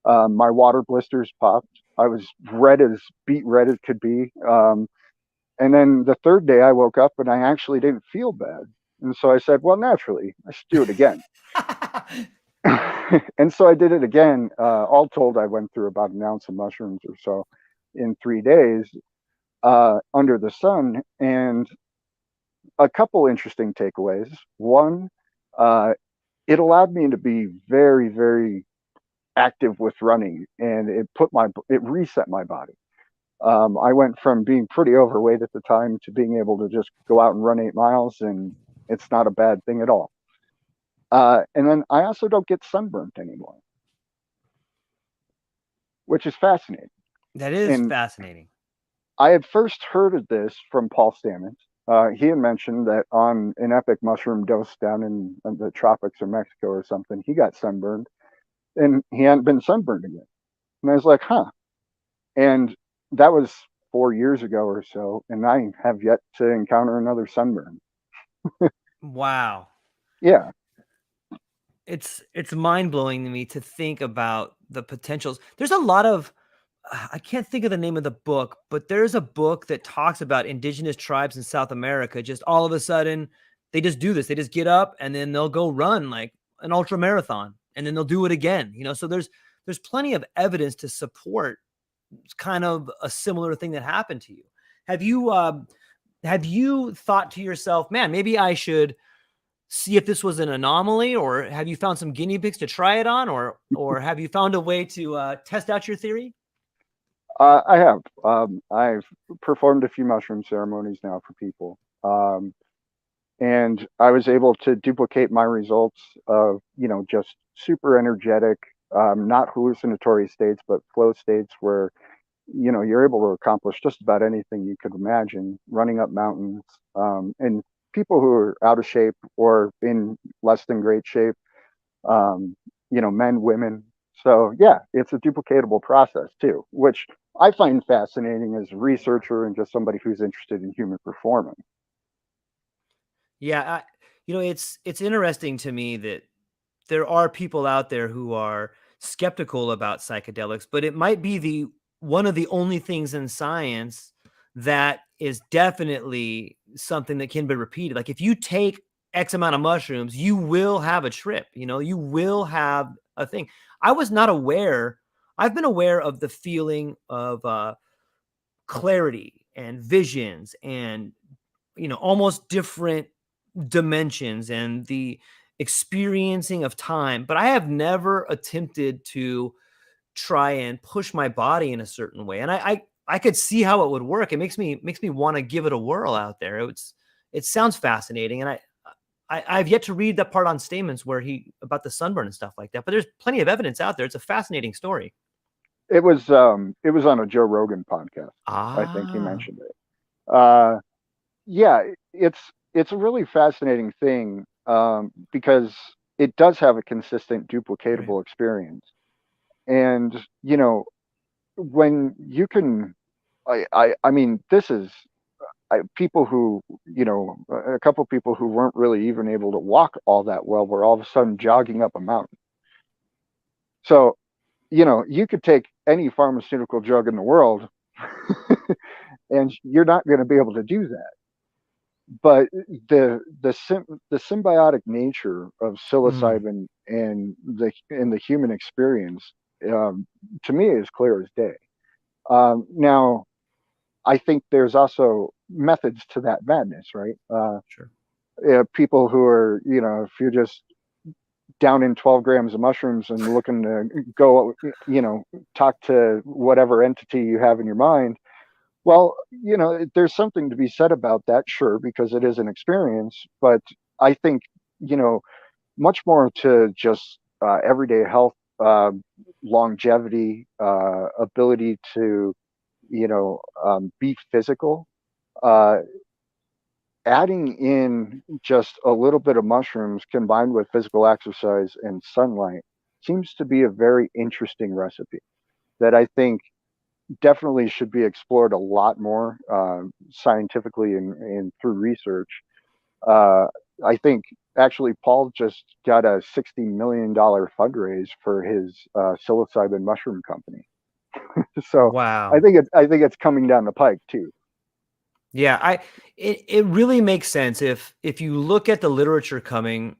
My water blisters popped. I was beet red as could be. And then the third day I woke up and I actually didn't feel bad. And so I said, well, naturally, I should do it again. And so I did it again. All told, I went through about an ounce of mushrooms or so in 3 days under the sun. And a couple interesting takeaways. One, uh, it allowed me to be very, very active with running, and it reset my body. I went from being pretty overweight at the time to being able to just go out and run 8 miles, and it's not a bad thing at all. And then I also don't get sunburnt anymore, which is fascinating. That is And fascinating. I had first heard of this from Paul Stamets. He had mentioned that on an epic mushroom dose down in the tropics of Mexico or something, he got sunburned and he hadn't been sunburned again. And I was like, huh. And that was 4 years ago or so, and I have yet to encounter another sunburn. Wow. Yeah. It's mind-blowing to me to think about the potentials. There's a lot of I can't think of the name of the book, but there's a book that talks about indigenous tribes in South America. Just all of a sudden, they just do this. They just get up and then they'll go run like an ultra marathon, and then they'll do it again. So there's plenty of evidence to support kind of a similar thing that happened to you. Have you thought to yourself, man, maybe I should see if this was an anomaly, or have you found some guinea pigs to try it on, or have you found a way to test out your theory? I have. I've performed a few mushroom ceremonies now for people. And I was able to duplicate my results of, just super energetic, not hallucinatory states, but flow states where, you're able to accomplish just about anything you could imagine, running up mountains, and people who are out of shape or in less than great shape, men, women. So yeah, it's a duplicatable process too, which I find fascinating as a researcher and just somebody who's interested in human performance. Yeah, it's interesting to me that there are people out there who are skeptical about psychedelics, but it might be the one of the only things in science that is definitely something that can be repeated. Like if you take X amount of mushrooms, you will have a trip, you will have a thing. I was not aware. I've been aware of the feeling of clarity and visions and almost different dimensions and the experiencing of time, but I have never attempted to try and push my body in a certain way. And I could see how it would work. It makes me want to give it a whirl out there. It sounds fascinating, and I've yet to read that part on Stamens where he about the sunburn and stuff like that. But there's plenty of evidence out there. It's a fascinating story. It was on a Joe Rogan podcast. I think he Ah, mentioned it. Yeah, it's a really fascinating thing, because it does have a consistent right. duplicatable experience. And when you can, I mean, this is people who, a couple people who weren't really even able to walk all that well were all of a sudden jogging up a mountain. So, you could take any pharmaceutical drug in the world and you're not going to be able to do that. But the symbiotic nature of Mm, psilocybin and the human experience, um, to me, is clear as day. Now, I think there's also methods to that madness, right? sure. People who are, if you're just down in 12 grams of mushrooms and looking to go, talk to whatever entity you have in your mind. Well, there's something to be said about that, sure, because it is an experience. But I think, you know, much more to just everyday health, longevity, ability to, be physical. Uh, Adding in just a little bit of mushrooms combined with physical exercise and sunlight seems to be a very interesting recipe that I think definitely should be explored a lot more scientifically and through research. I think actually Paul just got a $60 million fundraise for his psilocybin mushroom company. So Wow. I think it's coming down the pike too. Yeah, it really makes sense if you look at the literature coming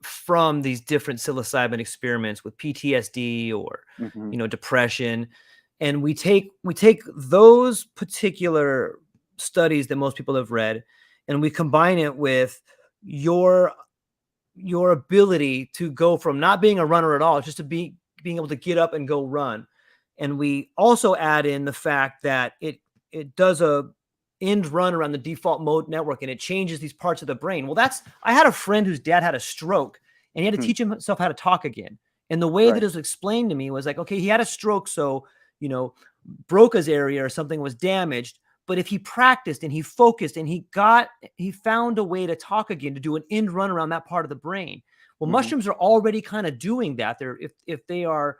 from these different psilocybin experiments with PTSD or Hmm. depression, and we take those particular studies that most people have read, and we combine it with your your ability to go from not being a runner at all just to being able to get up and go run. And we also add in the fact that it does a end run around the default mode network and it changes these parts of the brain. Well, I had a friend whose dad had a stroke and he had to Hmm. teach himself how to talk again. And the way that Right. it was explained to me was like, okay, he had a stroke, so you know Broca's area or something was damaged, but if he practiced and he focused and he found a way to talk again, to do an end run around that part of the brain. Well, Hmm. mushrooms are already kind of doing that. They're if they are,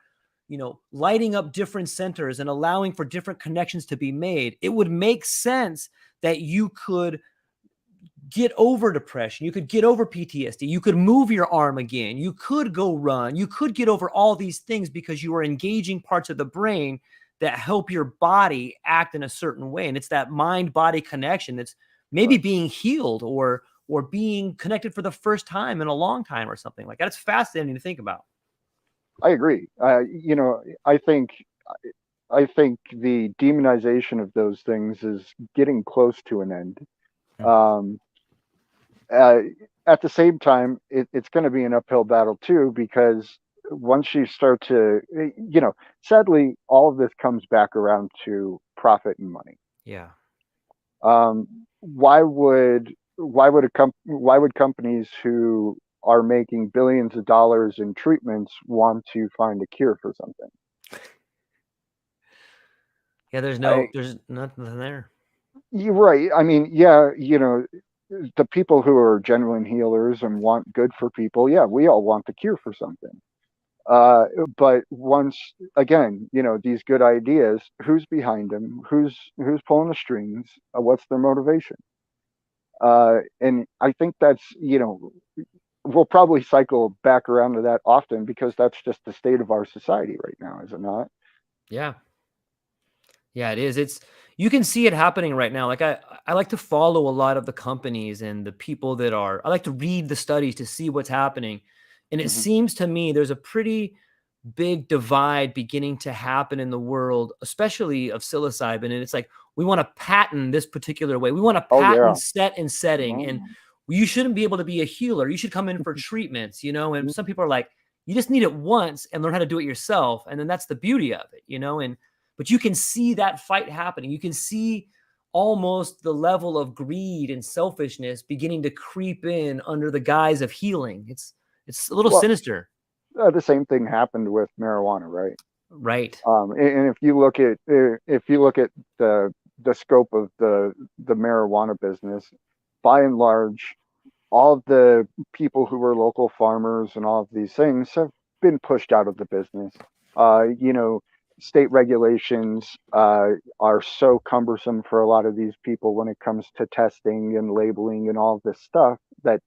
lighting up different centers and allowing for different connections to be made, it would make sense that you could get over depression, you could get over PTSD, you could move your arm again, you could go run, you could get over all these things because you are engaging parts of the brain that help your body act in a certain way. And it's that mind body connection that's maybe Right. being healed or being connected for the first time in a long time or something like that. It's fascinating to think about. I agree. I think the demonization of those things is getting close to an end. Hmm. Um, uh, at the same time, it's going to be an uphill battle too, because once you start to, sadly, all of this comes back around to profit and money. Yeah. Why would companies who are making billions of dollars in treatments want to find a cure for something? Yeah, I, there's nothing there. you're right. I mean, yeah, the people who are genuine healers and want good for people, yeah, we all want the cure for something. Uh, but once again, these good ideas, who's behind them? Who's pulling the strings? What's their motivation? And I think that's, we'll probably cycle back around to that often because that's just the state of our society right now, is it not? Yeah. Yeah, it is. It's You can see it happening right now. Like I like to follow a lot of the companies and the people that are I like to read the studies to see what's happening. And it Hmm. seems to me there's a pretty big divide beginning to happen in the world, especially of psilocybin. And it's like we want to patent this particular way. We want to Oh yeah. patent set and setting. And Mhm. you shouldn't be able to be a healer. You should come in for treatments. And some people are like, you just need it once and learn how to do it yourself. And then that's the beauty of it. And but you can see that fight happening. You can see almost the level of greed and selfishness beginning to creep in under the guise of healing. It's a little Well, sinister. the same thing happened with marijuana, right? Right. And if you look at the scope of the marijuana business, by and large, all of the people who were local farmers and all of these things have been pushed out of the business. Uh, you know, State regulations are so cumbersome for a lot of these people when it comes to testing and labeling and all of this stuff that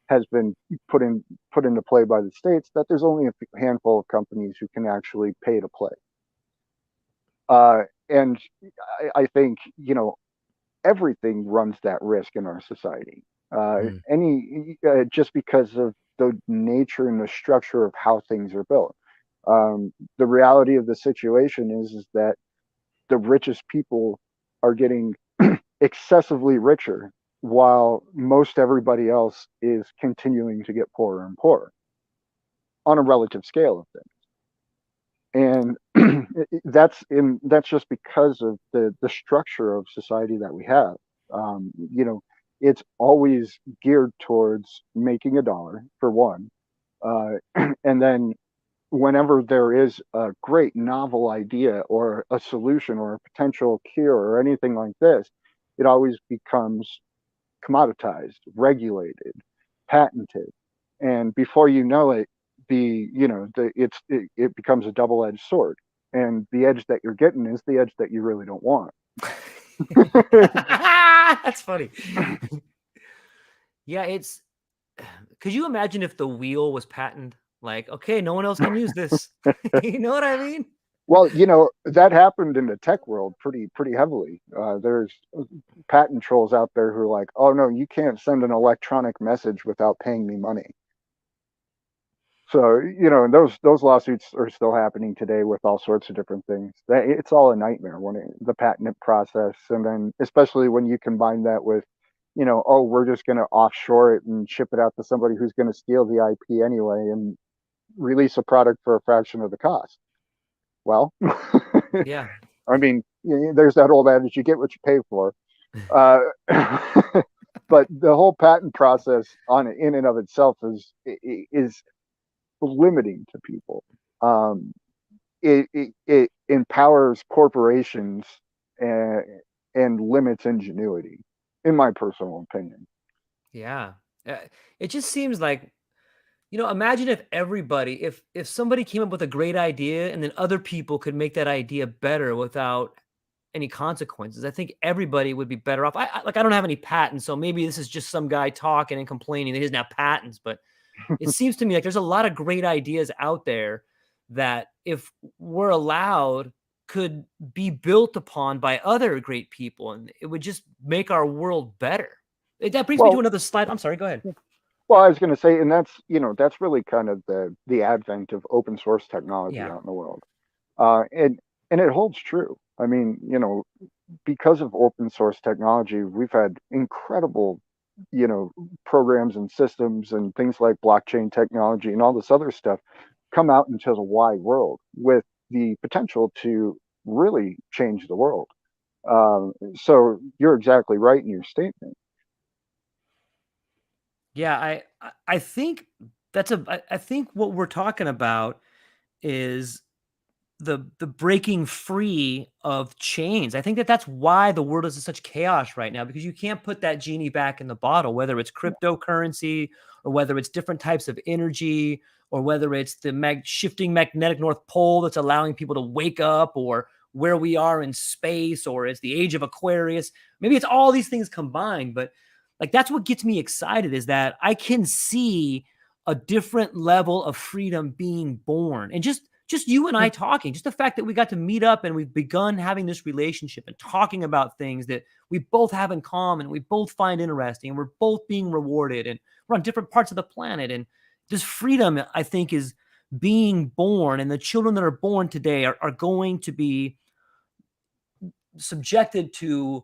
has been put in put into play by the states, that there's only a handful of companies who can actually pay to play. And I think everything runs that risk in our society. Mm. Any Just because of the nature and the structure of how things are built. The reality of the situation is that the richest people are getting excessively richer, while most everybody else is continuing to get poorer and poorer on a relative scale of things. And that's just because of the structure of society that we have. It's always geared towards making a dollar for one, uh, and then whenever there is a great novel idea or a solution or a potential cure or anything like this, it always becomes commoditized, regulated, patented, and before you know it, it becomes a double-edged sword, and the edge that you're getting is the edge that you really don't want. That's funny. Yeah, it's could you imagine if the wheel was patented? Like, okay, no one else can use this. You know what I mean? Well, that happened in the tech world pretty heavily. There's patent trolls out there who are like, "Oh no, you can't send an electronic message without paying me money." So, and those lawsuits are still happening today with all sorts of different things. It's all a nightmare when the patent process, and then especially when you combine that with, oh, we're just going to offshore it and ship it out to somebody who's going to steal the IP anyway and release a product for a fraction of the cost. Well, Yeah. I mean, there's that old adage: you get what you pay for. Uh, but the whole patent process in and of itself is limiting to people. Um, it empowers corporations and, and limits ingenuity, in my personal opinion. Yeah. Uh, It just seems like, imagine if everybody, if somebody came up with a great idea and then other people could make that idea better without any consequences. I think everybody would be better off. Like I don't have any patents, so maybe this is just some guy talking and complaining that he doesn't have patents, but it seems to me like there's a lot of great ideas out there that if we're allowed could be built upon by other great people and it would just make our world better. That brings me to Well, another slide. I'm sorry, go ahead. well, I was going to say, and that's really kind of the advent of open source technology Yeah. out in the world, and it holds true. I mean, because of open source technology, we've had incredible, programs and systems and things like blockchain technology and all this other stuff come out into the wide world with the potential to really change the world. So you're exactly right in your statement. Yeah, I think I think what we're talking about is the breaking free of chains. I think that that's why the world is in such chaos right now because you can't put that genie back in the bottle, whether it's cryptocurrency or whether it's different types of energy or whether it's the shifting magnetic north pole that's allowing people to wake up or where we are in space or it's the age of Aquarius. Maybe it's all these things combined, but like that's what gets me excited is that I can see a different level of freedom being born and just you and I talking, just the fact that we got to meet up and we've begun having this relationship and talking about things that we both have in common, we both find interesting, and we're both being rewarded, and we're on different parts of the planet. And this freedom, I think, is being born, and the children that are born today are going to be subjected to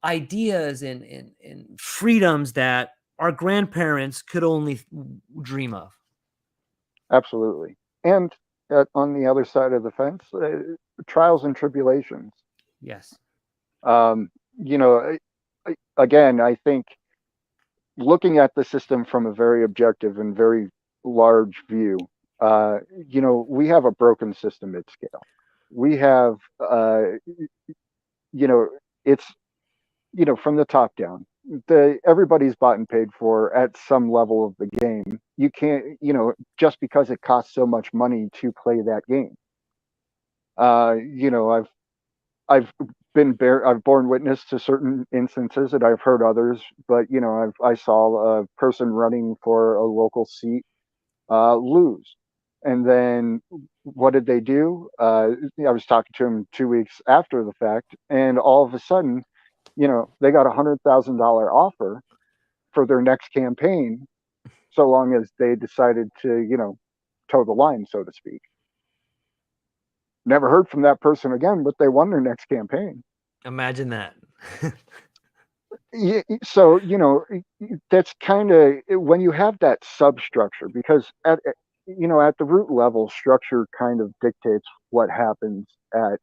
ideas and freedoms that our grandparents could only dream of. Absolutely. And on the other side of the fence, trials and tribulations. Yes. Um, again, I think looking at the system from a very objective and very large view, we have a broken system at scale. We have, you know, it's, from the top down. Everybody's bought and paid for at some level of the game. You can't, just because it costs so much money to play that game. I've I've borne witness to certain instances and I've heard others, but I saw a person running for a local seat lose. And then what did they do? I was talking to him 2 weeks after the fact, and all of a sudden, they got $100,000 offer for their next campaign, so long as they decided to, toe the line, so to speak. Never heard from that person again, but they won their next campaign. Imagine that. Yeah, so that's kind of when you have that substructure, because at the root level, structure kind of dictates what happens at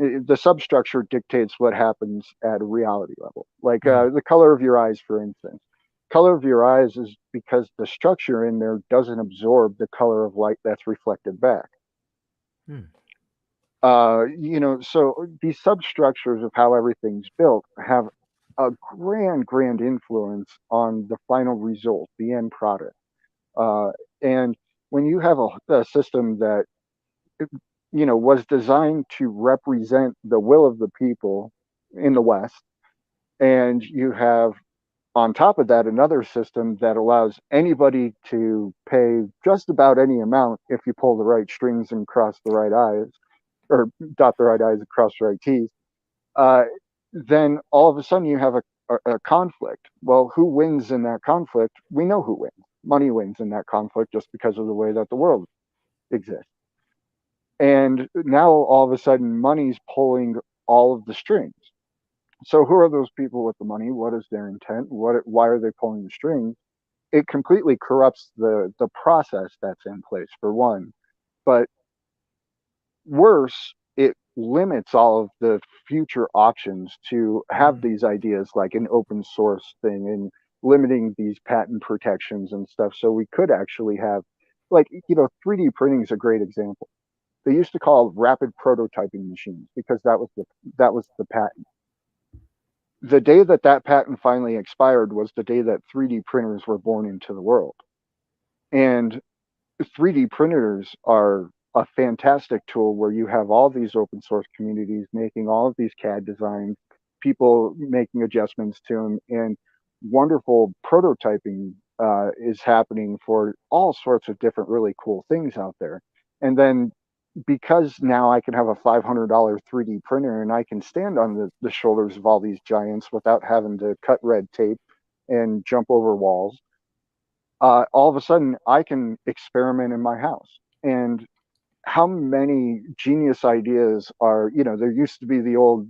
the substructure dictates what happens at a reality level. Like Mm, the color of your eyes, for instance. Color of your eyes is because the structure in there doesn't absorb the color of light that's reflected back. mm. So these substructures of how everything's built have a grand influence on the final result, the end product. And when you have a system that was designed to represent the will of the people in the West, and you have on top of that, another system that allows anybody to pay just about any amount if you pull the right strings and cross the right I's, or dot the right I's and cross the right T's. Uh, then all of a sudden you have a conflict. Well, who wins in that conflict? We know who wins. Money wins in that conflict just because of the way that the world exists. And now all of a sudden money's pulling all of the strings. So who are those people with the money? What is their intent? Why are they pulling the strings? It completely corrupts the process that's in place, for one. But worse, it limits all of the future options to have Mm. these ideas like an open source thing and limiting these patent protections and stuff. So we could actually have, like, 3D printing is a great example. They used to call rapid prototyping machines because that was the patent. The day that that patent finally expired was the day that 3D printers were born into the world. And 3D printers are a fantastic tool where you have all these open source communities making all of these CAD designs, people making adjustments to them, and wonderful prototyping is happening for all sorts of different really cool things out there. And then because now I can have a $500 3D printer and I can stand on the shoulders of all these giants without having to cut red tape and jump over walls, all of a sudden I can experiment in my house. And how many genius ideas are, there used to be the old,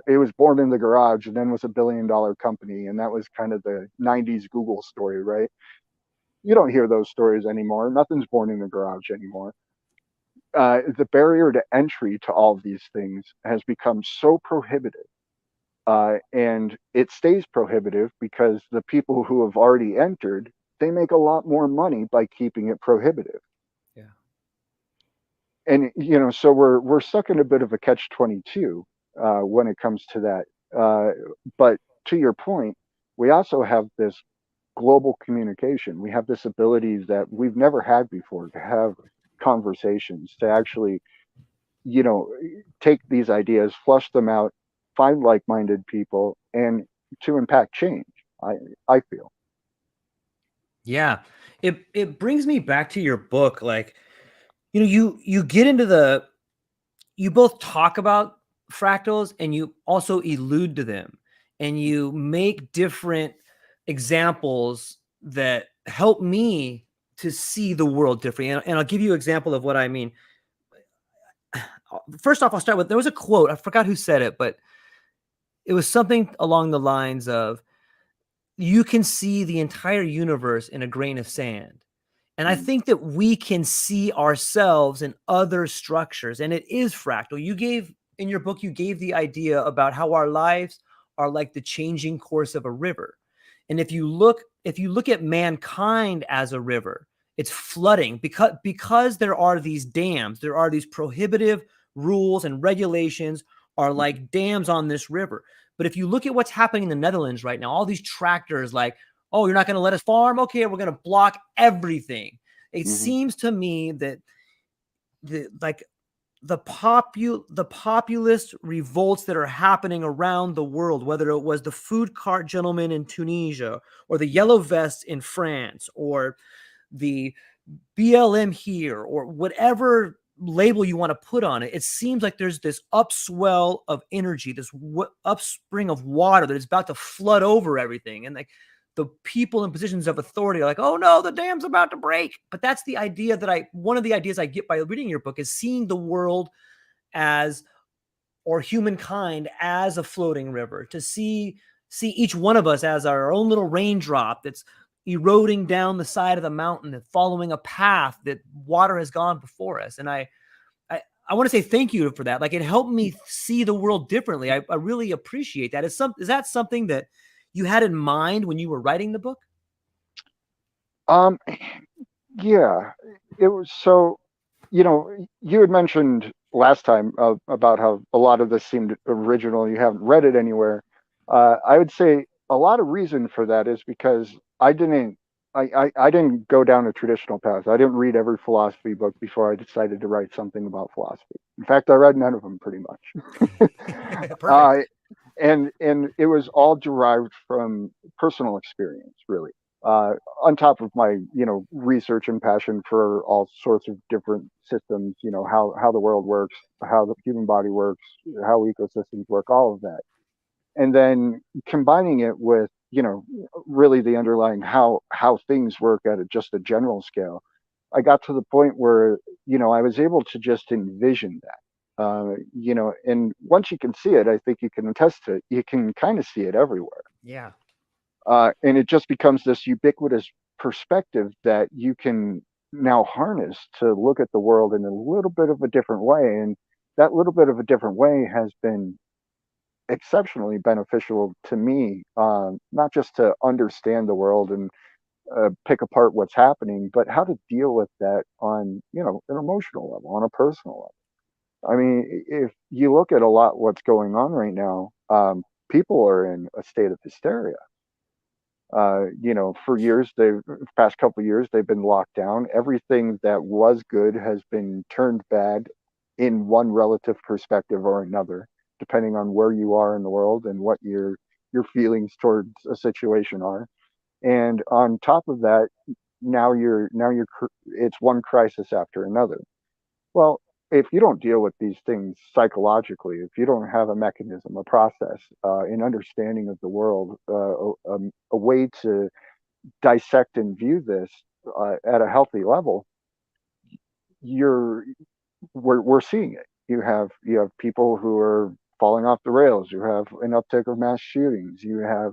it was born in the garage and then was $1 billion company. And that was kind of the 90s Google story, right? You don't hear those stories anymore. Nothing's born in the garage anymore. The barrier to entry to all of these things has become so prohibitive. And it stays prohibitive because the people who have already entered, they make a lot more money by keeping it prohibitive. Yeah. And so we're stuck in a bit of a catch-22 when it comes to that. But to your point, we also have this global communication. We have this ability that we've never had before to have conversations, to actually you know take these ideas, flush them out, find like-minded people, and to impact change. I feel. Yeah. It brings me back to your book. Like, you get into the you both talk about fractals and you also allude to them, and you make different examples that help me to see the world differently. And I'll give you an example of what I mean. First off, I'll start with, there was a quote, I forgot who said it, but it was something along the lines of, you can see the entire universe in a grain of sand. And I Mm, think that we can see ourselves in other structures, and it is fractal. You gave, in your book, you gave the idea about how our lives are like the changing course of a river. And if you look at mankind as a river, it's flooding because there are these dams, there are these prohibitive rules and regulations are mhm, like dams on this river. But if you look at what's happening in the Netherlands right now, all these tractors, like, oh, you're not going to let us farm? Okay, we're going to block everything. It mhm, seems to me that the populist revolts that are happening around the world, whether it was the food cart gentleman in Tunisia or the yellow vests in France or the BLM here or whatever label you want to put on it, it seems like there's this upswell of energy, this upspring of water that is about to flood over everything. And like the people in positions of authority are like, oh no, the dam's about to break. But that's the idea one of the ideas I get by reading your book is seeing the world as, or humankind as a floating river, to see each one of us as our own little raindrop that's eroding down the side of the mountain and following a path that water has gone before us. And I want to say thank you for that. Like, it helped me see the world differently. I really appreciate that. Is that something that you had in mind when you were writing the book? um yeah, it was. So you had mentioned last time about how a lot of this seemed original. You haven't read it anywhere. I would say a lot of reason for that is because I didn't go down a traditional path. I didn't read every philosophy book before I decided to write something about philosophy. In fact, I read none of them pretty much. uh, Perfect. And it was all derived from personal experience, really. Uh, on top of my, research and passion for all sorts of different systems, how the world works, how the human body works, how ecosystems work, all of that, and then combining it with, really the underlying how things work at just a general scale. I got to the point where, I was able to just envision that, and once you can see it, I think you can attest to it. You can kind of see it everywhere, Yeah. and it just becomes this ubiquitous perspective that you can now harness to look at the world in a little bit of a different way. And that little bit of a different way has been exceptionally beneficial to me, not just to understand the world and pick apart what's happening, but how to deal with that on, an emotional level, on a personal level. I mean, if you look at a lot what's going on right now, people are in a state of hysteria. For years, past couple of years, they've been locked down. Everything that was good has been turned bad in one relative perspective or another, depending on where you are in the world and what your feelings towards a situation are. And on top of that, it's one crisis after another. Well, if you don't deal with these things psychologically, if you don't have a mechanism, a process, an understanding of the world, a way to dissect and view this at a healthy level, you're we're seeing it. You have people who are falling off the rails. You have an uptick of mass shootings. You have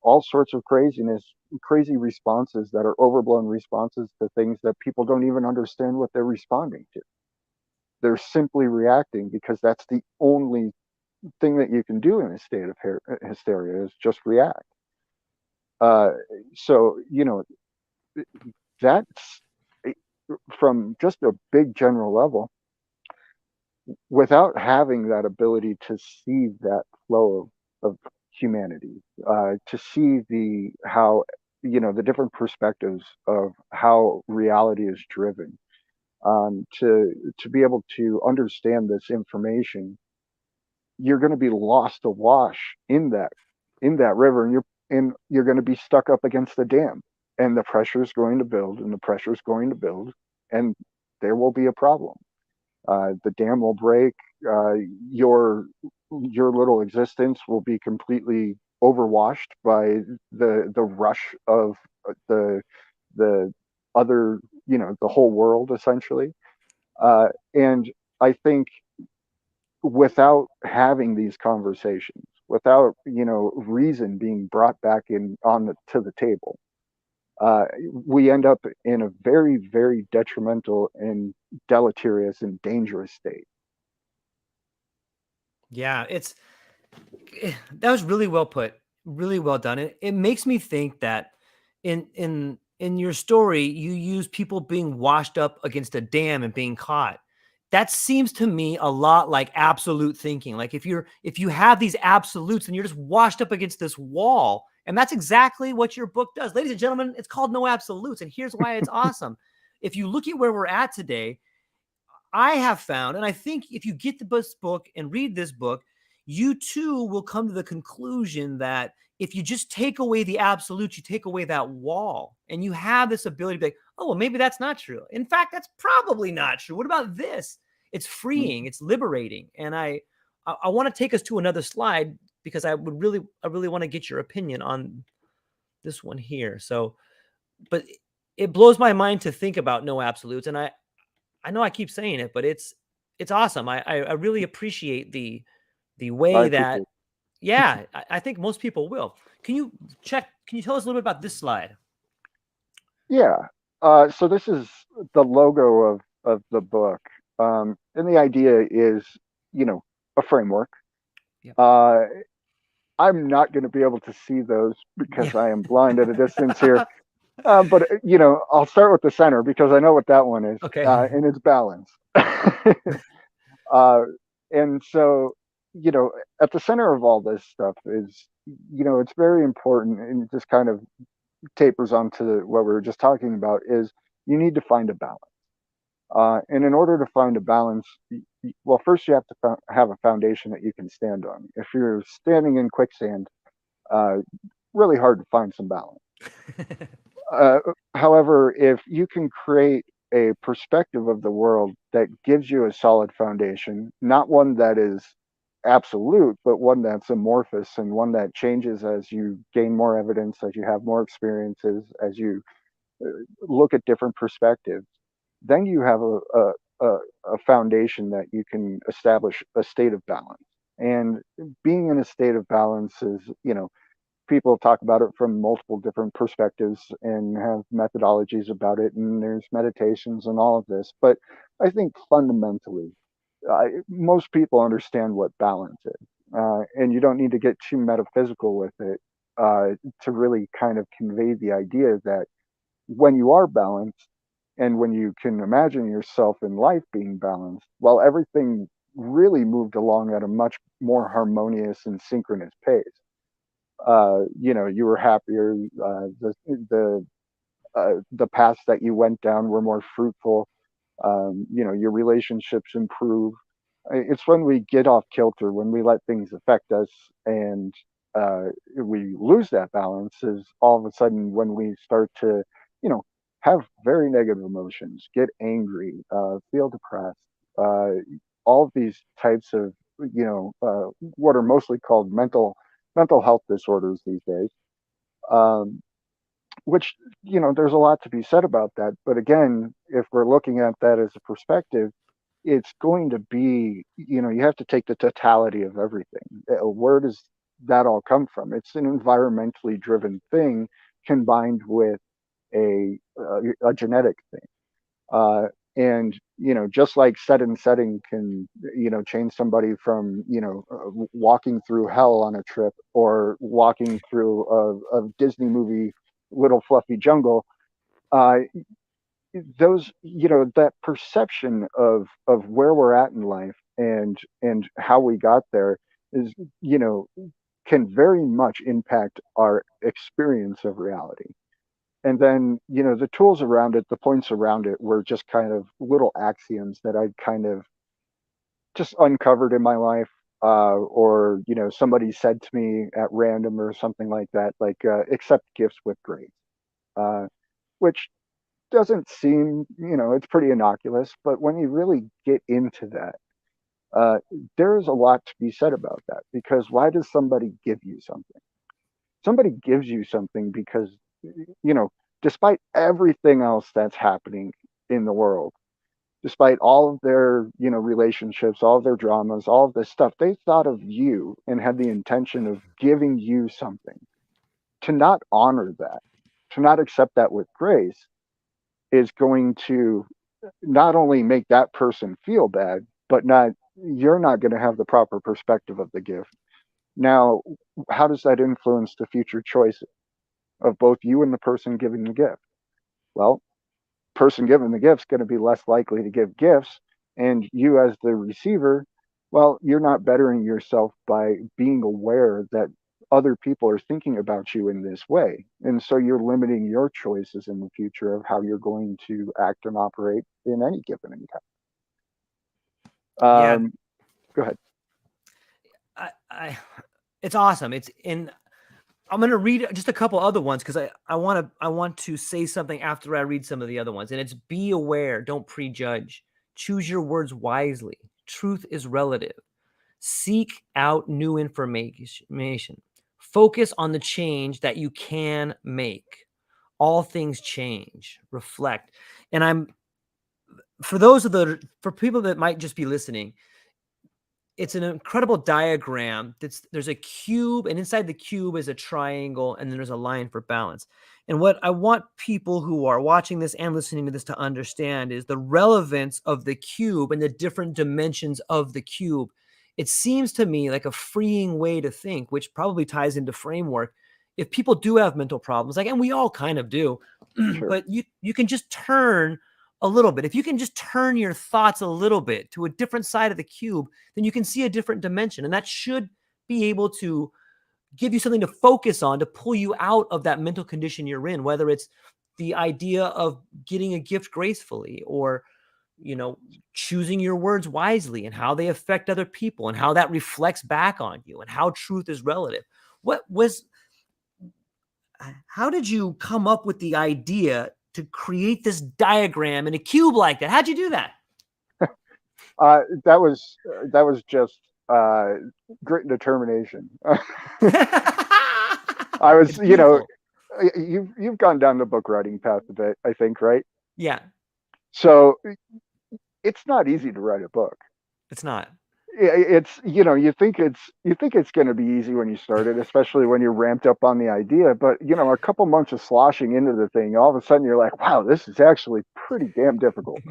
all sorts of craziness, crazy responses that are overblown responses to things that people don't even understand what they're responding to. They're simply reacting because that's the only thing that you can do in a state of hysteria is just react. Uh, so that's eh, from just a big general level. Without having that ability to see that flow of humanity, to see the how the different perspectives of how reality is driven, to be able to understand this information, you're going to be lost awash in that river, and you're going to be stuck up against the dam, and the pressure is going to build, and the pressure is going to build, and there will be a problem. The dam will break. Uh, your your little existence will be completely overwashed by the rush of the the other, the whole world essentially. And I think without having these conversations, without reason being brought back in to the table, uh, we end up in a very, very detrimental and deleterious and dangerous state. Yeah, that was really well put, really well done. It makes me think that in your story, you use people being washed up against a dam and being caught. That seems to me a lot like absolute thinking. Like if you have these absolutes and you're just washed up against this wall, and that's exactly what your book does. Ladies and gentlemen, it's called No Absolutes, and here's why it's awesome. If you look at where we're at today, I have found, and I think if you get this book and read this book, you too will come to the conclusion that if you just take away the absolute, you take away that wall, and you have this ability to be like, oh, well, maybe that's not true. In fact, that's probably not true. What about this? It's freeing, it's liberating. And I want to take us to another slide because I really want to get your opinion on this one here. So, but it blows my mind to think about no absolutes. And I know I keep saying it, but it's awesome. I really appreciate the I way that appreciate. yeah, I think most people will. Can you tell us a little bit about this slide? Yeah. So this is the logo of the book, and the idea is, a framework. Yep. Uh, I'm not going to be able to see those Yeah. because I am blind at a distance here. But I'll start with the center because I know what that one is, Okay. and it's balance. uh, and so, you know, at the center of all this stuff is, it's very important, and it just kind of tapers onto what we were just talking about. Is you need to find a balance, and in order to find a balance, well, first you have to have a foundation that you can stand on. If you're standing in quicksand, uh, really hard to find some balance. Uh, However, if you can create a perspective of the world that gives you a solid foundation, not one that is absolute, but one that's amorphous and one that changes as you gain more evidence, as you have more experiences, as you uh, look at different perspectives, then you have a, a foundation that you can establish a state of balance. And being in a state of balance is, people talk about it from multiple different perspectives and have methodologies about it, and there's meditations and all of this. But I think fundamentally, most people understand what balance is, and you don't need to get too metaphysical with it uh, to really kind of convey the idea that when you are balanced and when you can imagine yourself in life being balanced, well, everything really moved along at a much more harmonious and synchronous pace. You were happier. The paths that you went down were more fruitful. Your relationships improve. It's when we get off kilter, when we let things affect us, and we lose that balance. Is all of a sudden when we start to, you know, have very negative emotions, get angry, feel depressed. Uh, all of these types of, what are mostly called mental health disorders these days. Um, which, there's a lot to be said about that. But again, if we're looking at that as a perspective, it's going to be, you have to take the totality of everything. Where does that all come from? It's an environmentally driven thing combined with a genetic thing. uh, and just like set and setting can change somebody from walking through hell on a trip or walking through a Disney movie little fluffy jungle. uh, those that perception of where we're at in life and how we got there is you know can very much impact our experience of reality. And then the tools around it, the points around it, were just kind of little axioms that I kind of just uncovered in my life, or somebody said to me at random or something like that, like accept gifts with grace, uh, which doesn't seem, it's pretty innocuous, but when you really get into that, uh, there's a lot to be said about that. Because why does somebody give you something? Somebody gives you something because, you know, despite everything else that's happening in the world, despite all of their, relationships, all of their dramas, all of this stuff, they thought of you and had the intention of giving you something. To not honor that, to not accept that with grace, is going to not only make that person feel bad, but you're not going to have the proper perspective of the gift. Now, how does that influence the future choices of both you and the person giving the gift? Well, person giving the gift's going to be less likely to give gifts, and you as the receiver, well, you're not bettering yourself by being aware that other people are thinking about you in this way, and so you're limiting your choices in the future of how you're going to act and operate in any given encounter. Yeah, Go ahead. I it's awesome. It's in I'm going to read just a couple other ones because I want to say something after I read some of the other ones. And it's be aware, don't prejudge. Choose your words wisely. Truth is relative. Seek out new information. Focus on the change that you can make. All things change. Reflect. And I'm for people that might just be listening, it's an incredible diagram. There's a cube, and inside the cube is a triangle, and then there's a line for balance. And what I want people who are watching this and listening to this to understand is the relevance of the cube and the different dimensions of the cube. It seems to me like a freeing way to think, which probably ties into framework. If people do have mental problems, like, and we all kind of do, Sure. but you can just turn a little bit. If you can just turn your thoughts a little bit to a different side of the cube, then you can see a different dimension. And that should be able to give you something to focus on to pull you out of that mental condition you're in, whether it's the idea of getting a gift gracefully or choosing your words wisely and how they affect other people and how that reflects back on you and how truth is relative. How did you come up with the idea to create this diagram in a cube like that? How'd you do that? That was just grit and determination. I was, It's beautiful. you've gone down the book writing path a bit, I think, right? Yeah, So it's not easy to write a book. it's not. It's you think it's going to be easy when you start it, especially when you're ramped up on the idea. But a couple months of sloshing into the thing, all of a sudden you're like, wow, this is actually pretty damn difficult.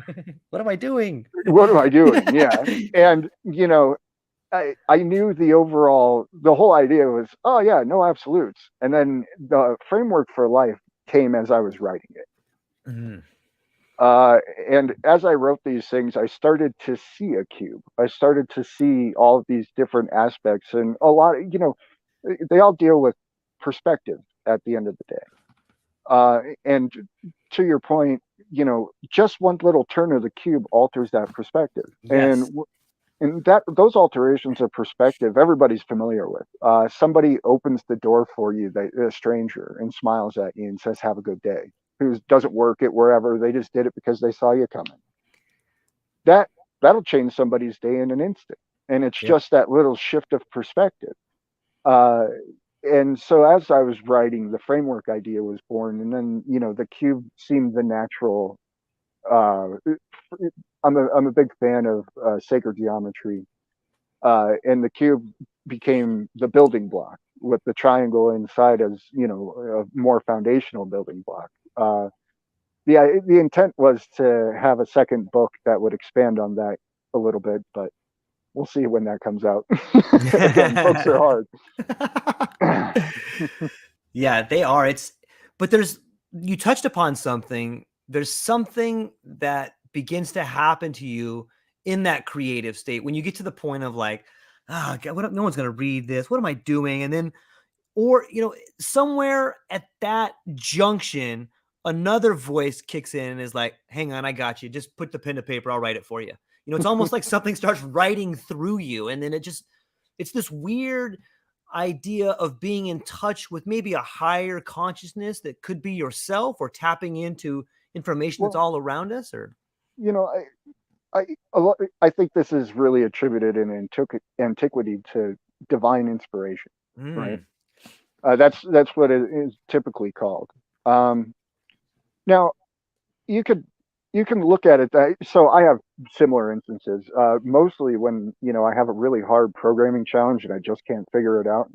What am I doing? What am I doing? Yeah, and I knew the whole idea was, oh yeah, no absolutes, and then the framework for life came as I was writing it. Mhm. And as I wrote these things, I started to see a cube. I started to see all of these different aspects, and a lot, they all deal with perspective at the end of the day. And to your point, just one little turn of the cube alters that perspective, and Yes. and that those alterations of perspective, everybody's familiar with. Somebody opens the door for you, a stranger, and smiles at you and says, "Have a good day." Who doesn't work at wherever, they just did it because they saw you coming. That that'll change somebody's day in an instant, and it's Yep. just that little shift of perspective. Uh, and so as I was writing, the framework idea was born, and then the cube seemed the natural. Uh, I'm a big fan of sacred geometry, and the cube became the building block with the triangle inside as a more foundational building block. The intent was to have a second book that would expand on that a little bit, but we'll see when that comes out. Again, books are hard. Yeah, they are. But you touched upon something. There's something that begins to happen to you in that creative state when you get to the point of like, oh, God, no one's going to read this. What am I doing? And then, or, somewhere at that junction, another voice kicks in and is like, hang on, I got you. Just put the pen to paper. I'll write it for you. It's almost like something starts writing through you. And then it's this weird idea of being in touch with maybe a higher consciousness that could be yourself, or tapping into information that's Well, all around us, or you know, I think this is really attributed in antiquity to divine inspiration, right? mm, That's what it is typically called. Um, Now you could you can look at it that, so I have similar instances. Mostly when I have a really hard programming challenge and I just can't figure it out.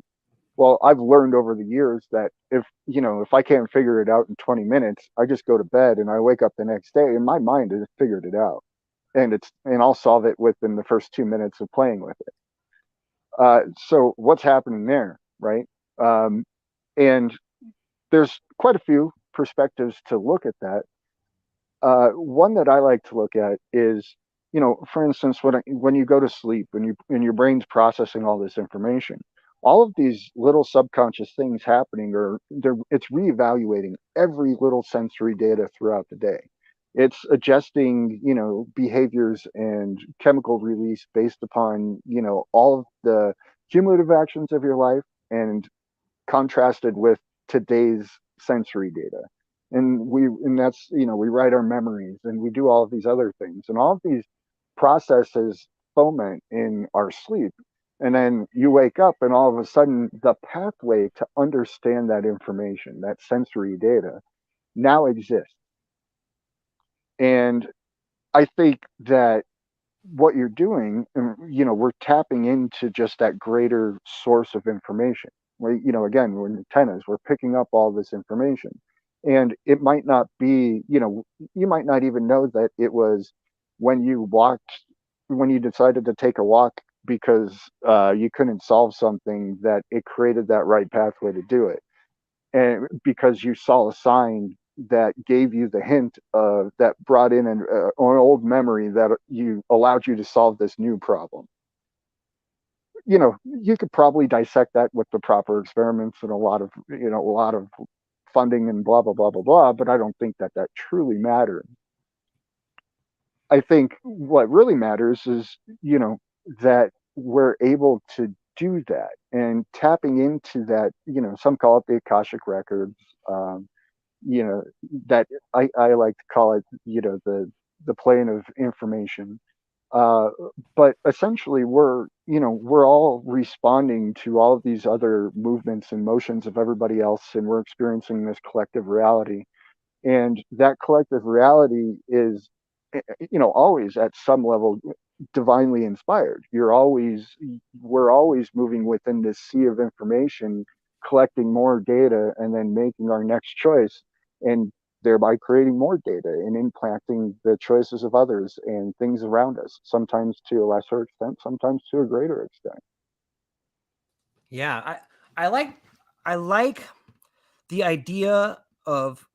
Well, I've learned over the years that if I can't figure it out in 20 minutes, I just go to bed and I wake up the next day and my mind has figured it out, and I'll solve it within the first 2 minutes of playing with it. So what's happening there, right? Um, and there's quite a few perspectives to look at that. One that I like to look at is, for instance, when you go to sleep and your brain's processing all this information, all of these little subconscious things happening, it's reevaluating every little sensory data throughout the day. It's adjusting, behaviors and chemical release based upon, all of the cumulative actions of your life and contrasted with today's sensory data. And that's, we write our memories and we do all of these other things, and all of these processes foment in our sleep. And then you wake up and all of a sudden the pathway to understand that information, that sensory data, now exists. And I think that what you're doing, we're tapping into just that greater source of information. Again, we're antennas, we're picking up all this information. And it might not be, you might not even know that it was when when you decided to take a walk because you couldn't solve something, that it created that right pathway to do it. And because you saw a sign that gave you the hint that brought in an old memory that you allowed you to solve this new problem. You could probably dissect that with the proper experiments and a lot of funding and blah blah blah blah blah, but I don't think that truly matters. I think what really matters is, that we're able to do that and tapping into that, some call it the Akashic records, um, you know, that I like to call it, the plane of information. Uh, but essentially we're all responding to all of these other movements and motions of everybody else, and we're experiencing this collective reality, and that collective reality is, always at some level divinely inspired. We're always moving within this sea of information, collecting more data and then making our next choice, and thereby creating more data and impacting the choices of others and things around us, sometimes to a lesser extent, sometimes to a greater extent. Yeah, I like I like the idea of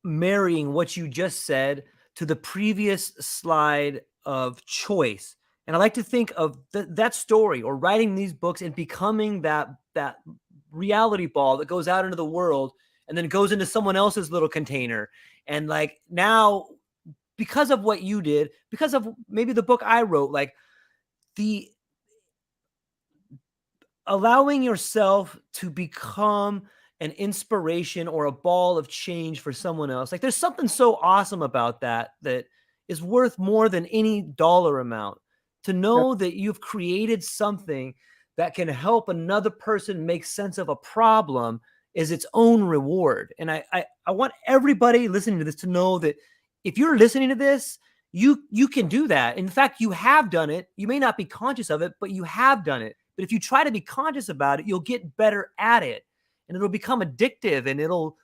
marrying what you just said to the previous slide of choice. And I like to think of that story or writing these books and becoming that reality ball that goes out into the world and then goes into someone else's little container. And like now, because of what you did, because of maybe the book I wrote, like the allowing yourself to become an inspiration or a ball of change for someone else. Like there's something so awesome about that is worth more than any dollar amount. To Yeah, know that you've created something that can help another person make sense of a problem is its own reward. And I want everybody listening to this to know that if you're listening to this, you can do that. In fact, you have done it. You may not be conscious of it, but you have done it. But if you try to be conscious about it, you'll get better at it, and it'll become addictive, and it'll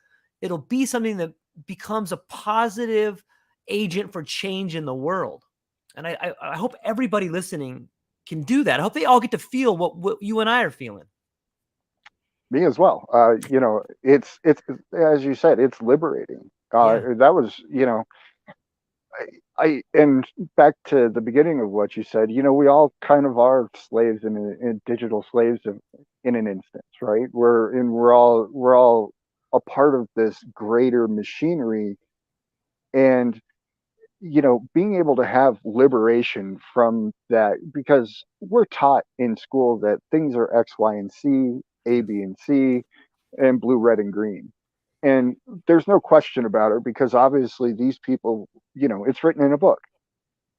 be something that becomes a positive agent for change in the world. And I hope everybody listening can do that. I hope they all get to feel what you and I are feeling. me as well. It's as you said, it's liberating. Yeah. That was, and back to the beginning of what you said, we all kind of are slaves in digital slaves in an instance, right? We're all a part of this greater machinery, and being able to have liberation from that, because we're taught in school that things are X, Y, and C, A, B, and C, and blue, red, and green. And there's no question about it, because obviously these people, it's written in a book.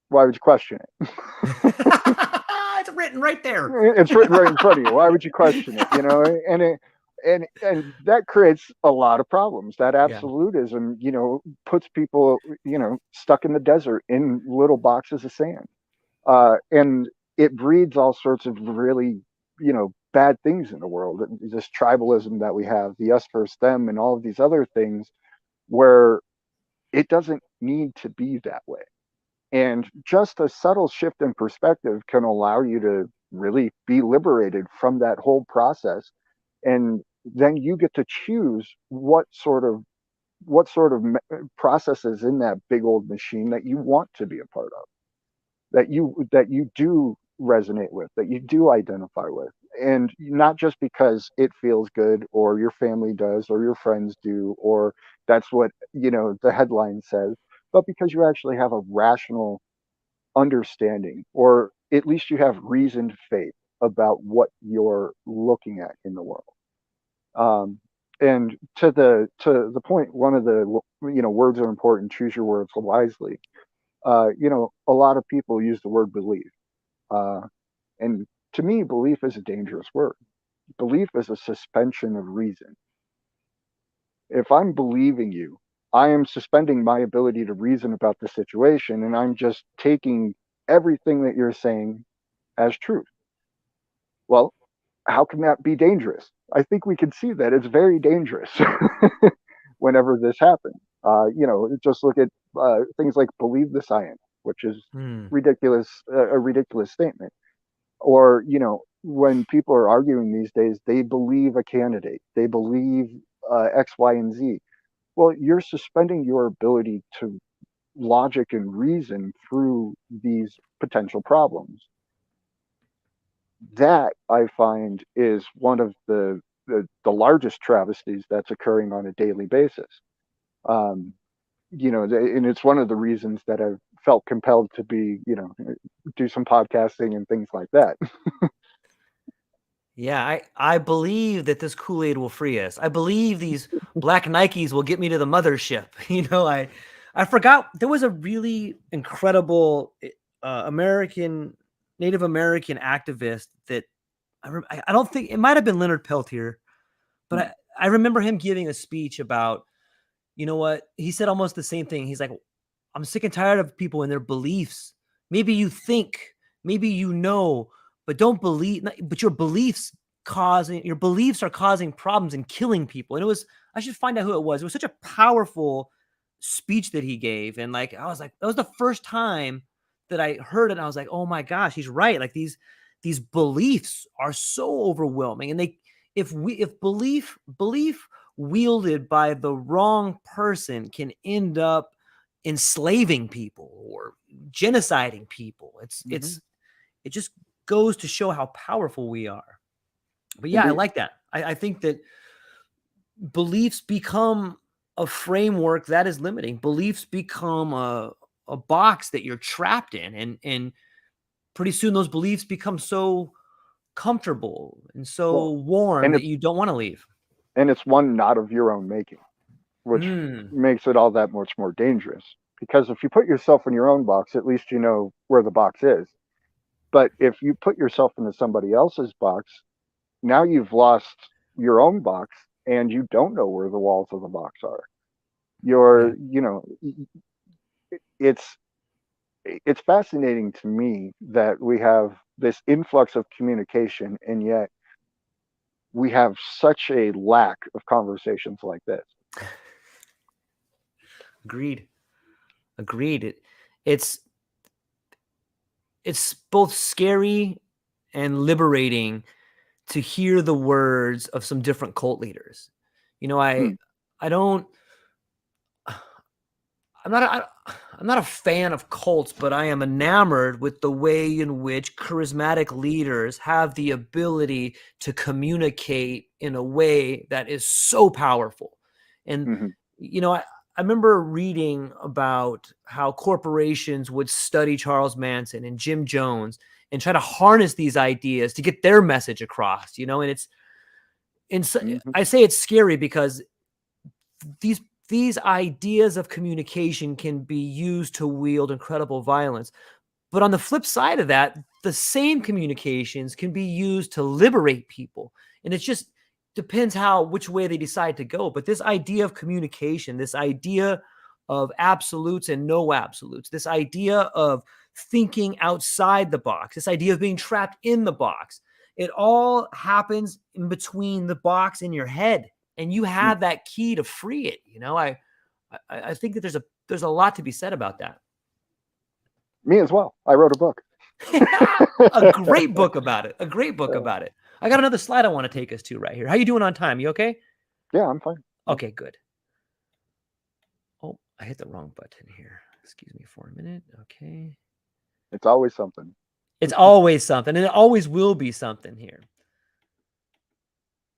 Why would you question it? It's written right there. It's written right in front of you. Why would you question it? And that creates a lot of problems. That Yeah. absolutism, puts people, stuck in the desert in little boxes of sand. And it breeds all sorts of really, bad things in the world. This tribalism that we have, the us versus them, and all of these other things, where it doesn't need to be that way. And just a subtle shift in perspective can allow you to really be liberated from that whole process. And then you get to choose what sort of processes in that big old machine that you want to be a part of, that you do resonate with, that you do identify with. And not just because it feels good, or your family does, or your friends do, or that's what the headline says, but because you actually have a rational understanding, or at least you have reasoned faith about what you're looking at in the world. And to the point, one of the words are important. Choose your words wisely. A lot of people use the word belief, uh, and to me, belief is a dangerous word. Belief is a suspension of reason. If I'm believing you, I am suspending my ability to reason about the situation, and I'm just taking everything that you're saying as truth. Well, how can that be dangerous? I think we can see that it's very dangerous whenever this happens. Just look at things like believe the science, which is Hmm. ridiculous, a ridiculous statement. Or, when people are arguing these days, they believe a candidate, they believe X, Y, and Z. Well, you're suspending your ability to logic and reason through these potential problems. That I find is one of the largest travesties that's occurring on a daily basis. Um, and it's one of the reasons that I've felt compelled to be, do some podcasting and things like that. Yeah, I believe that this Kool-Aid will free us. I believe these black Nikes will get me to the mothership. I forgot there was a really incredible American Native American activist that I don't think it might have been Leonard Peltier, but I remember him giving a speech about, you know what? He said almost the same thing. He's like, I'm sick and tired of people and their beliefs. Maybe you think, maybe you know, but don't believe. But your beliefs are causing problems and killing people. And I should find out who it was. It was such a powerful speech that he gave, and like I was like, that was the first time that I heard it. And I was like, oh my gosh, he's right. Like these beliefs are so overwhelming, and if belief wielded by the wrong person can end up enslaving people or genociding people. It just goes to show how powerful we are. But yeah, I Indeed. like that. I think that beliefs become a framework that is limiting. Beliefs become a box that you're trapped in, and pretty soon those beliefs become so comfortable and so Well, warm and that it's you don't want to leave. one not of your own making, which makes it all that much more dangerous. Because if you put yourself in your own box, at least you know where the box is. But if you put yourself into somebody else's box, now you've lost your own box and you don't know where the walls of the box are. Yeah. It's it's fascinating to me that we have this influx of communication and yet we have such a lack of conversations like this. Agreed. It's it's both scary and liberating to hear the words of some different cult leaders. You know, Hmm. I don't I'm not I'm not a fan of cults, but I am enamored with the way in which charismatic leaders have the ability to communicate in a way that is so powerful. And Hmm. I remember reading about how corporations would study Charles Manson and Jim Jones and try to harness these ideas to get their message across, and Hmm. I say it's scary because these these ideas of communication can be used to wield incredible violence. But on the flip side of that, the same communications can be used to liberate people. And it just depends which way they decide to go. But this idea of communication, this idea of absolutes and no absolutes, this idea of thinking outside the box, this idea of being trapped in the box, it all happens in between the box in your head. And you have that key to free it. I think that there's a lot to be said about that. Me as well. I wrote a book. A great book about it. A great book about it. I got another slide I want to take us to right here. How you doing on time? You okay? Yeah, I'm fine. Yeah. Okay, good. Oh, I hit the wrong button here. Excuse me for a minute. Okay. It's always something. It's always something, and it always will be something here.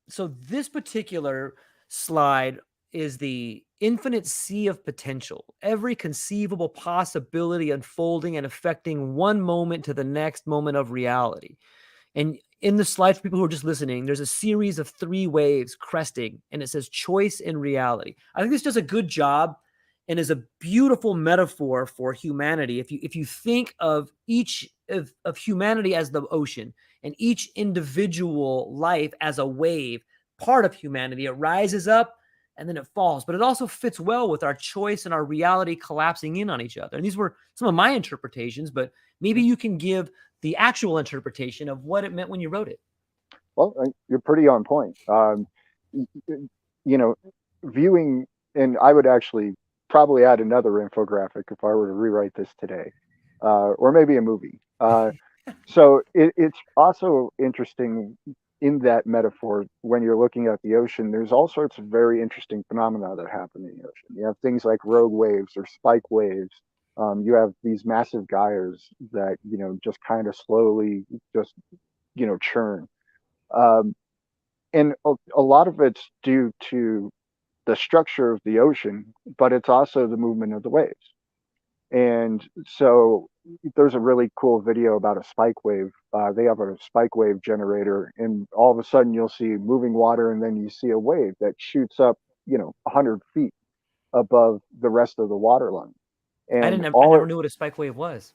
So this particular slide is the infinite sea of potential, every conceivable possibility unfolding and affecting one moment to the next moment of reality. And in the slide, for people who are just listening, there's a series of 3 waves cresting, and it says choice and reality. I think this does a good job and is a beautiful metaphor for humanity. If you think of each of humanity as the ocean and each individual life as a wave, part of humanity, it rises up and then it falls. But it also fits well with our choice and our reality collapsing in on each other. And these were some of my interpretations, but maybe you can give the actual interpretation of what it meant when you wrote it. Well, you're pretty on point. You know, viewing, and I would actually probably add another infographic if I were to rewrite this today, or maybe a movie. So it's also interesting in that metaphor when you're looking at the ocean. There's all sorts of very interesting phenomena that happen in the ocean. You have things like rogue waves or spike waves. You have these massive gyres that just kind of slowly just churn. Um, and a lot of it's due to the structure of the ocean, but it's also the movement of the waves. And so there's a really cool video about a spike wave. They have a spike wave generator, and all of a sudden you'll see moving water, and then you see a wave that shoots up, 100 feet above the rest of the water line. And I all never knew what a spike wave was.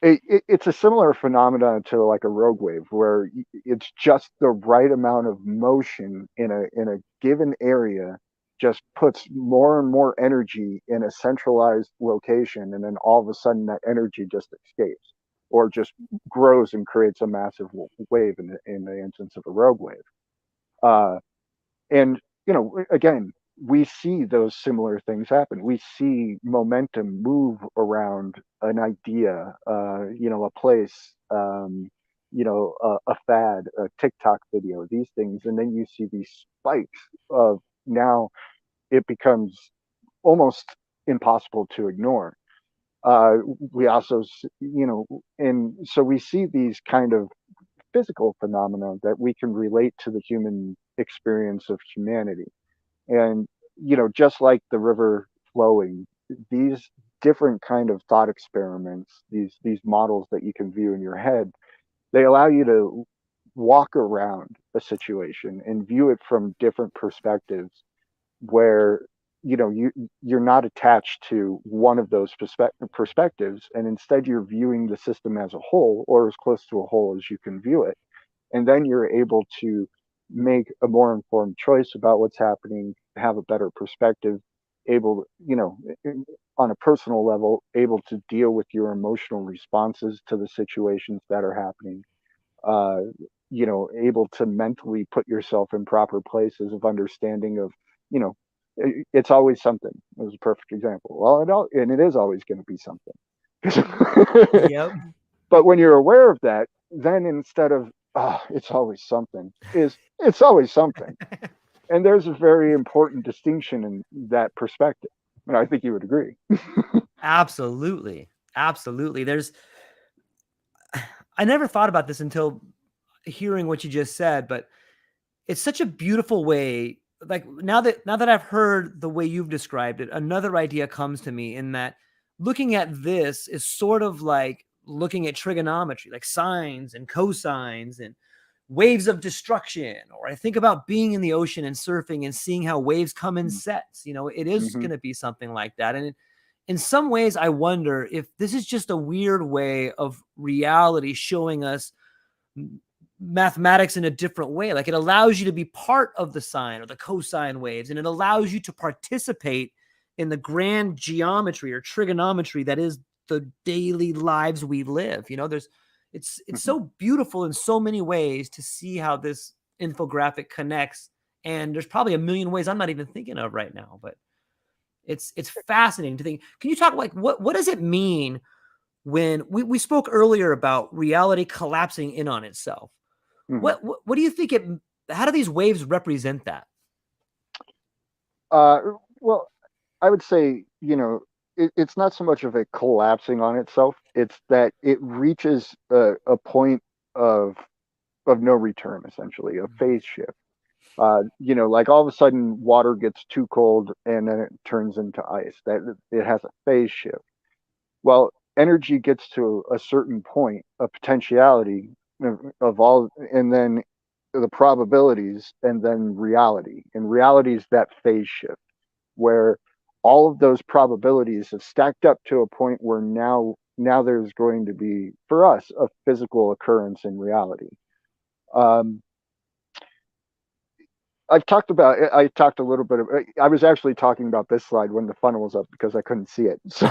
it's a similar phenomenon to like a rogue wave, where it's just the right amount of motion in a given area just puts more and more energy in a centralized location, and then all of a sudden that energy just escapes or just grows and creates a massive wave in the instance of a rogue wave. Uh, and again, we see those similar things happen. We see momentum move around an idea, a place, a fad, a TikTok video, these things, and then you see these spikes of, now it becomes almost impossible to ignore. We also, and so we see these kind of physical phenomena that we can relate to the human experience of humanity. And just like the river flowing, these different kind of thought experiments, these models that you can view in your head, they allow you to walk around a situation and view it from different perspectives, where you're not attached to one of those perspectives, and instead you're viewing the system as a whole, or as close to a whole as you can view it. And then you're able to make a more informed choice about what's happening, have a better perspective, able, on a personal level, able to deal with your emotional responses to the situations that are happening. uh, Able to mentally put yourself in proper places of understanding of, you know it's always something. It was a perfect example. Well, and it is always going to be something. Yep. But when you're aware of that, then instead of, it's always something, is it's always something. And there's a very important distinction in that perspective. And I think you would agree. Absolutely. Absolutely. I never thought about this until hearing what you just said, but it's such a beautiful way. Like now that I've heard the way you've described it, another idea comes to me, in that looking at this is sort of like looking at trigonometry, like sines and cosines and waves of destruction. Or I think about being in the ocean and surfing and seeing how waves come in sets. It is Mm-hmm. going to be something like that. And in some ways, I wonder if this is just a weird way of reality showing us mathematics in a different way. Like it allows you to be part of the sine or the cosine waves, and it allows you to participate in the grand geometry or trigonometry that is the daily lives we live. It's Mm-hmm. so beautiful in so many ways to see how this infographic connects. And there's probably a million ways I'm not even thinking of right now, but it's fascinating to think. Can you talk, like, what does it mean when we spoke earlier about reality collapsing in on itself? Mm-hmm. What do you think how do these waves represent that? Uh, well, I would say, it's not so much of a collapsing on itself. It's that it reaches a point of no return, essentially, a phase shift. Like all of a sudden water gets too cold and then it turns into ice. That it has a phase shift. Well, energy gets to a certain point, a potentiality of all, and then the probabilities, and then reality. And reality is that phase shift where all of those probabilities have stacked up to a point where now there's going to be, for us, a physical occurrence in reality. Um, I talked a little bit of, I was actually talking about this slide when the funnel was up because I couldn't see it. So,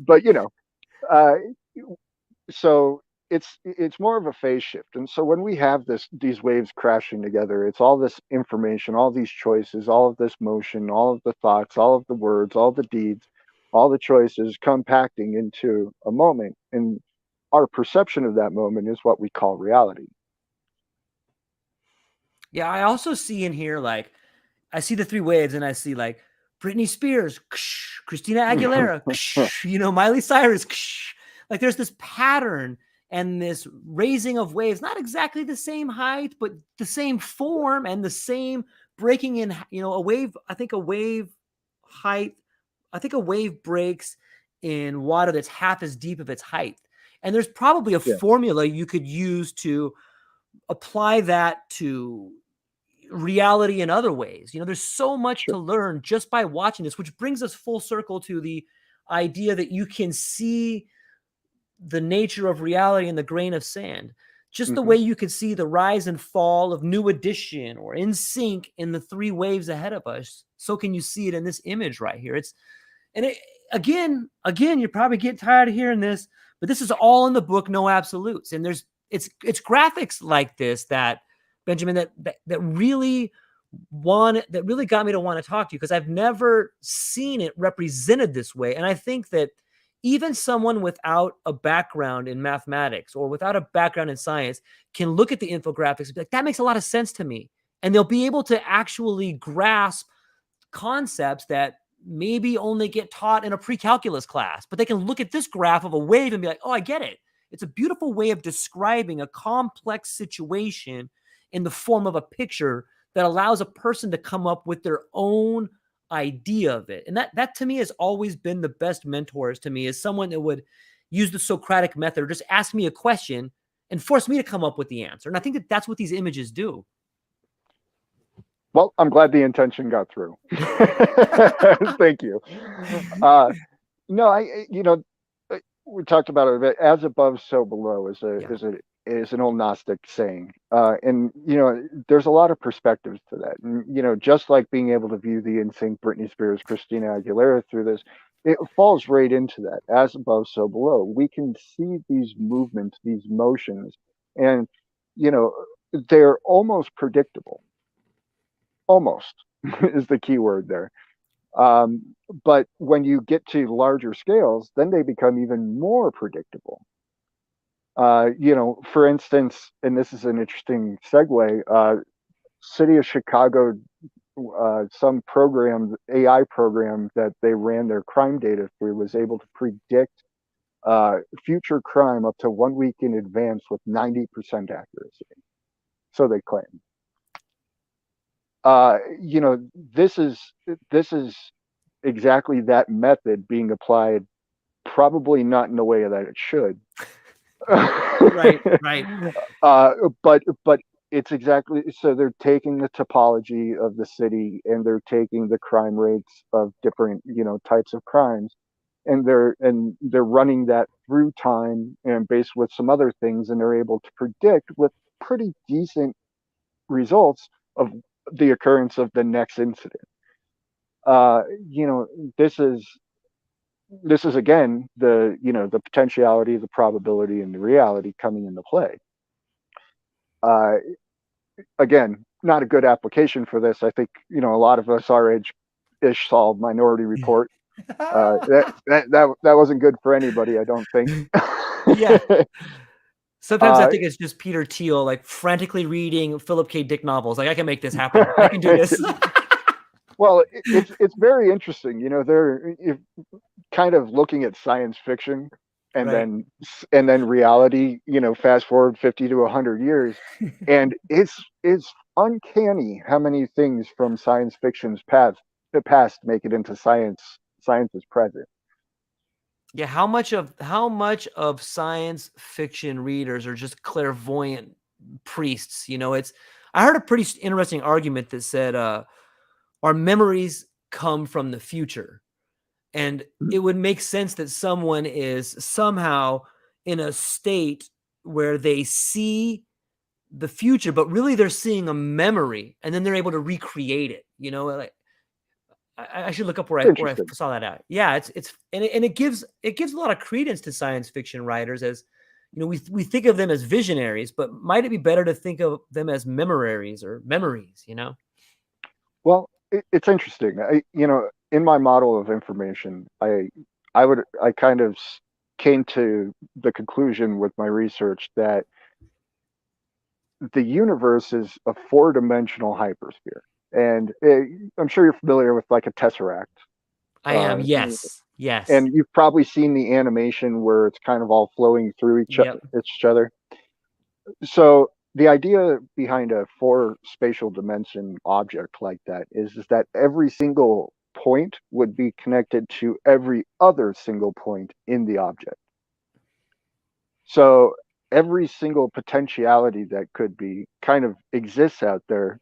but uh, so it's more of a phase shift. And so when we have these waves crashing together, it's all this information, all these choices, all of this motion, all of the thoughts, all of the words, all the deeds, all the choices compacting into a moment. And our perception of that moment is what we call reality. Yeah, I also see in here, like, I see the three waves, and I see like Britney Spears, Christina Aguilera, Miley Cyrus. Like there's this pattern and this raising of waves, not exactly the same height, but the same form and the same breaking in. A wave. I think a wave height a wave breaks in water that's half as deep of its height. And there's probably a Yeah. formula you could use to apply that to reality in other ways. There's so much Sure. to learn just by watching this, which brings us full circle to the idea that you can see the nature of reality in the grain of sand. Just the Hmm. way you could see the rise and fall of New Edition or In Sync in the three waves ahead of us, so can you see it in this image right here. Again, you probably get tired of hearing this, but this is all in the book, No Absolutes. And it's graphics like this that, Benjamin, that really got me to want to talk to you, because I've never seen it represented this way. And I think that even someone without a background in mathematics or without a background in science can look at the infographics and be like, that makes a lot of sense to me. And they'll be able to actually grasp concepts that maybe only get taught in a pre-calculus class, but they can look at this graph of a wave and be like, oh, I get it. It's a beautiful way of describing a complex situation in the form of a picture that allows a person to come up with their own idea of it. And that to me has always been the best mentors to me, is someone that would use the Socratic method or just ask me a question and force me to come up with the answer. And I think that that's what these images do. Well, I'm glad the intention got through. Thank you. No, we talked about it a bit. As above, so below Yeah. is an old Gnostic saying, and there's a lot of perspectives to that. And just like being able to view the NSYNC, Britney Spears, Christina Aguilera through this, it falls right into that. As above, so below. We can see these movements, these motions, and you know they're almost predictable. Almost is the key word there. But when you get to larger scales, then they become even more predictable. For instance, and this is an interesting segue, City of Chicago, some program, AI program that they ran their crime data through, was able to predict future crime up to 1 week in advance with 90% accuracy. So they claim. This is exactly that method being applied, probably not in the way that it should. Right. But it's exactly so. They're taking the topology of the city and they're taking the crime rates of different types of crimes, and they're running that through time and based with some other things, and they're able to predict with pretty decent results of the occurrence of the next incident. Uh, you know, this is again the potentiality, the probability, and the reality coming into play. Uh, Again, not a good application for this. I think a lot of us our age ish saw Minority Report. That wasn't good for anybody, I don't think. Yeah. Sometimes I uh, think it's just Peter Thiel, like, frantically reading Philip K. Dick novels. Like, I can make this happen. I can do this. well, it's very interesting. They're kind of looking at science fiction and Right. then reality. Fast forward 50 to 100 years, and it's uncanny how many things from science fiction's past make it into science's present. Yeah, how much of science fiction readers are just clairvoyant priests? I heard a pretty interesting argument that said our memories come from the future. And it would make sense that someone is somehow in a state where they see the future, but really they're seeing a memory, and then they're able to recreate it. Like, I should look up where It's I interesting. saw that at. Yeah, it's and it gives a lot of credence to science fiction writers, as we think of them as visionaries, but might it be better to think of them as memoraries or memories? Well, it's interesting. In my model of information, I kind of came to the conclusion with my research that the universe is a four-dimensional hypersphere, and I'm sure you're familiar with like a tesseract. I am. Uh, Yes. Yes. and you've probably seen the animation where it's kind of all flowing through Yep. each other. So the idea behind a four spatial dimension object like that is that every single point would be connected to every other single point in the object. So every single potentiality that could be kind of exists out there.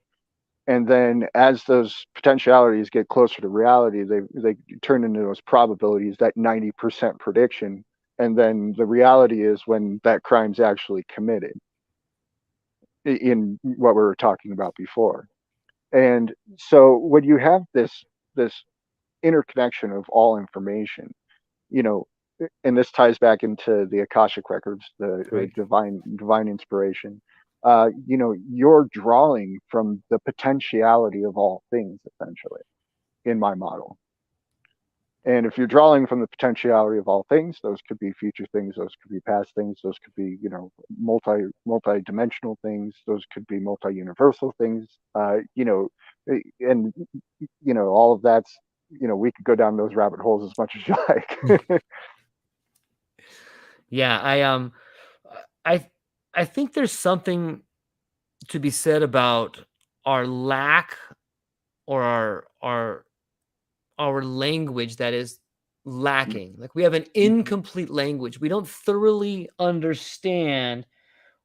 And then as those potentialities get closer to reality, they turn into those probabilities, that 90% prediction. And then the reality is when that crime's actually committed, in what we were talking about before. And so when you have this interconnection of all information, you know, and this ties back into the Akashic records, the Right. divine inspiration. You're drawing from the potentiality of all things, essentially, in my model. And if you're drawing from the potentiality of all things, those could be future things, those could be past things, those could be, multi-dimensional things, those could be multi-universal things, and all of that's, we could go down those rabbit holes as much as you like. Yeah, I I think there's something to be said about our lack or our language that is lacking. Like we have an incomplete language. We don't thoroughly understand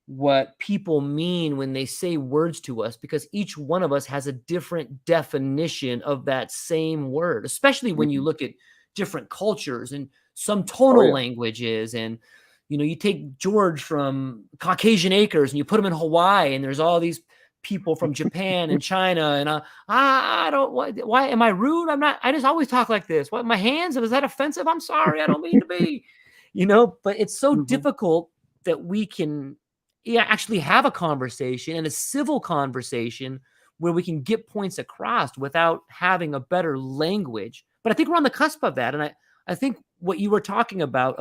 what people mean when they say words to us because each one of us has a different definition of that same word, especially when you look at different cultures and some Oh tonal yeah. languages. And you take George from Caucasian Acres and you put him in Hawaii and there's all these people from Japan and China. And I don't, why am I rude? I'm not, I just always talk like this. What, my hands, is that offensive? I'm sorry. I don't mean to be, but it's so Mhm. difficult that we can actually have a conversation and a civil conversation where we can get points across without having a better language. But I think we're on the cusp of that. And I think what you were talking about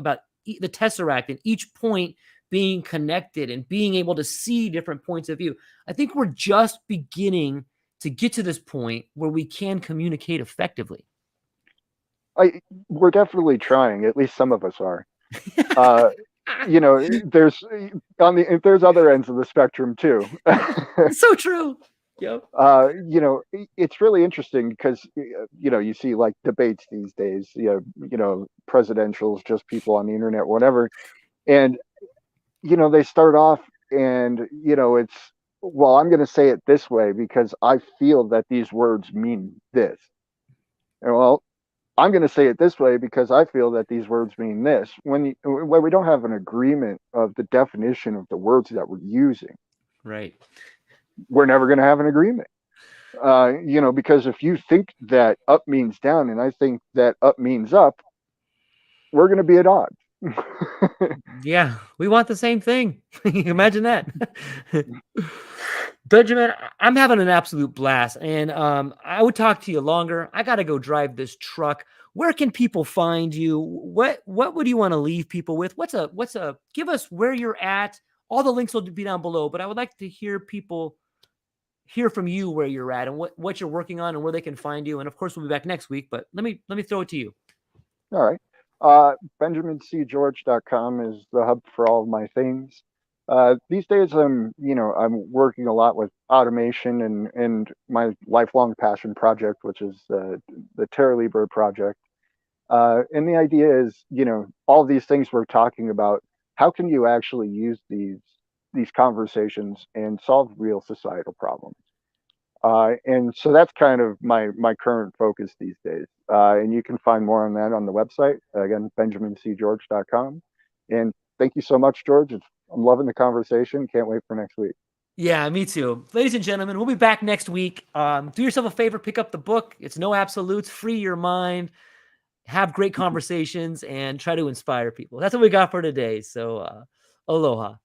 the Tesseract and each point being connected and being able to see different points of view, I think we're just beginning to get to this point where we can communicate effectively. We're definitely trying. At least some of us are. Uh, there's there's other ends of the spectrum too. It's so true. Yep. It's really interesting because you see like debates these days. Presidentials, just people on the internet, whatever, and they start off and it's, well, I'm going to say it this way because I feel that these words mean this. And well, I'm going to say it this way because I feel that these words mean this. When we don't have an agreement of the definition of the words that we're using, Right. we're never going to have an agreement. Because if you think that up means down and I think that up means up, we're going to be at odds. Yeah, we want the same thing. Imagine that. Benjamin, I'm having an absolute blast, and I would talk to you longer. I got to go drive this truck. Where can people find you? What would you want to leave people with? Give us where you're at. All the links will be down below, but I would like to hear from you where you're at and what you're working on and where they can find you. And of course, we'll be back next week, but let me throw it to you. All right. BenjaminCGeorge.com is the hub for all of my things. These days, I'm working a lot with automation and my lifelong passion project, which is the Terra Libre project. And the idea is, all of these things we're talking about, how can you actually use these conversations and solve real societal problems? And so that's kind of my current focus these days. And you can find more on that on the website, again, BenjaminCGeorge.com. And thank you so much, George. I'm loving the conversation. Can't wait for next week. Yeah, me too. Ladies and gentlemen, we'll be back next week. Do yourself a favor, pick up the book. It's no absolutes, free your mind, have great conversations, and try to inspire people. That's what we got for today. So aloha.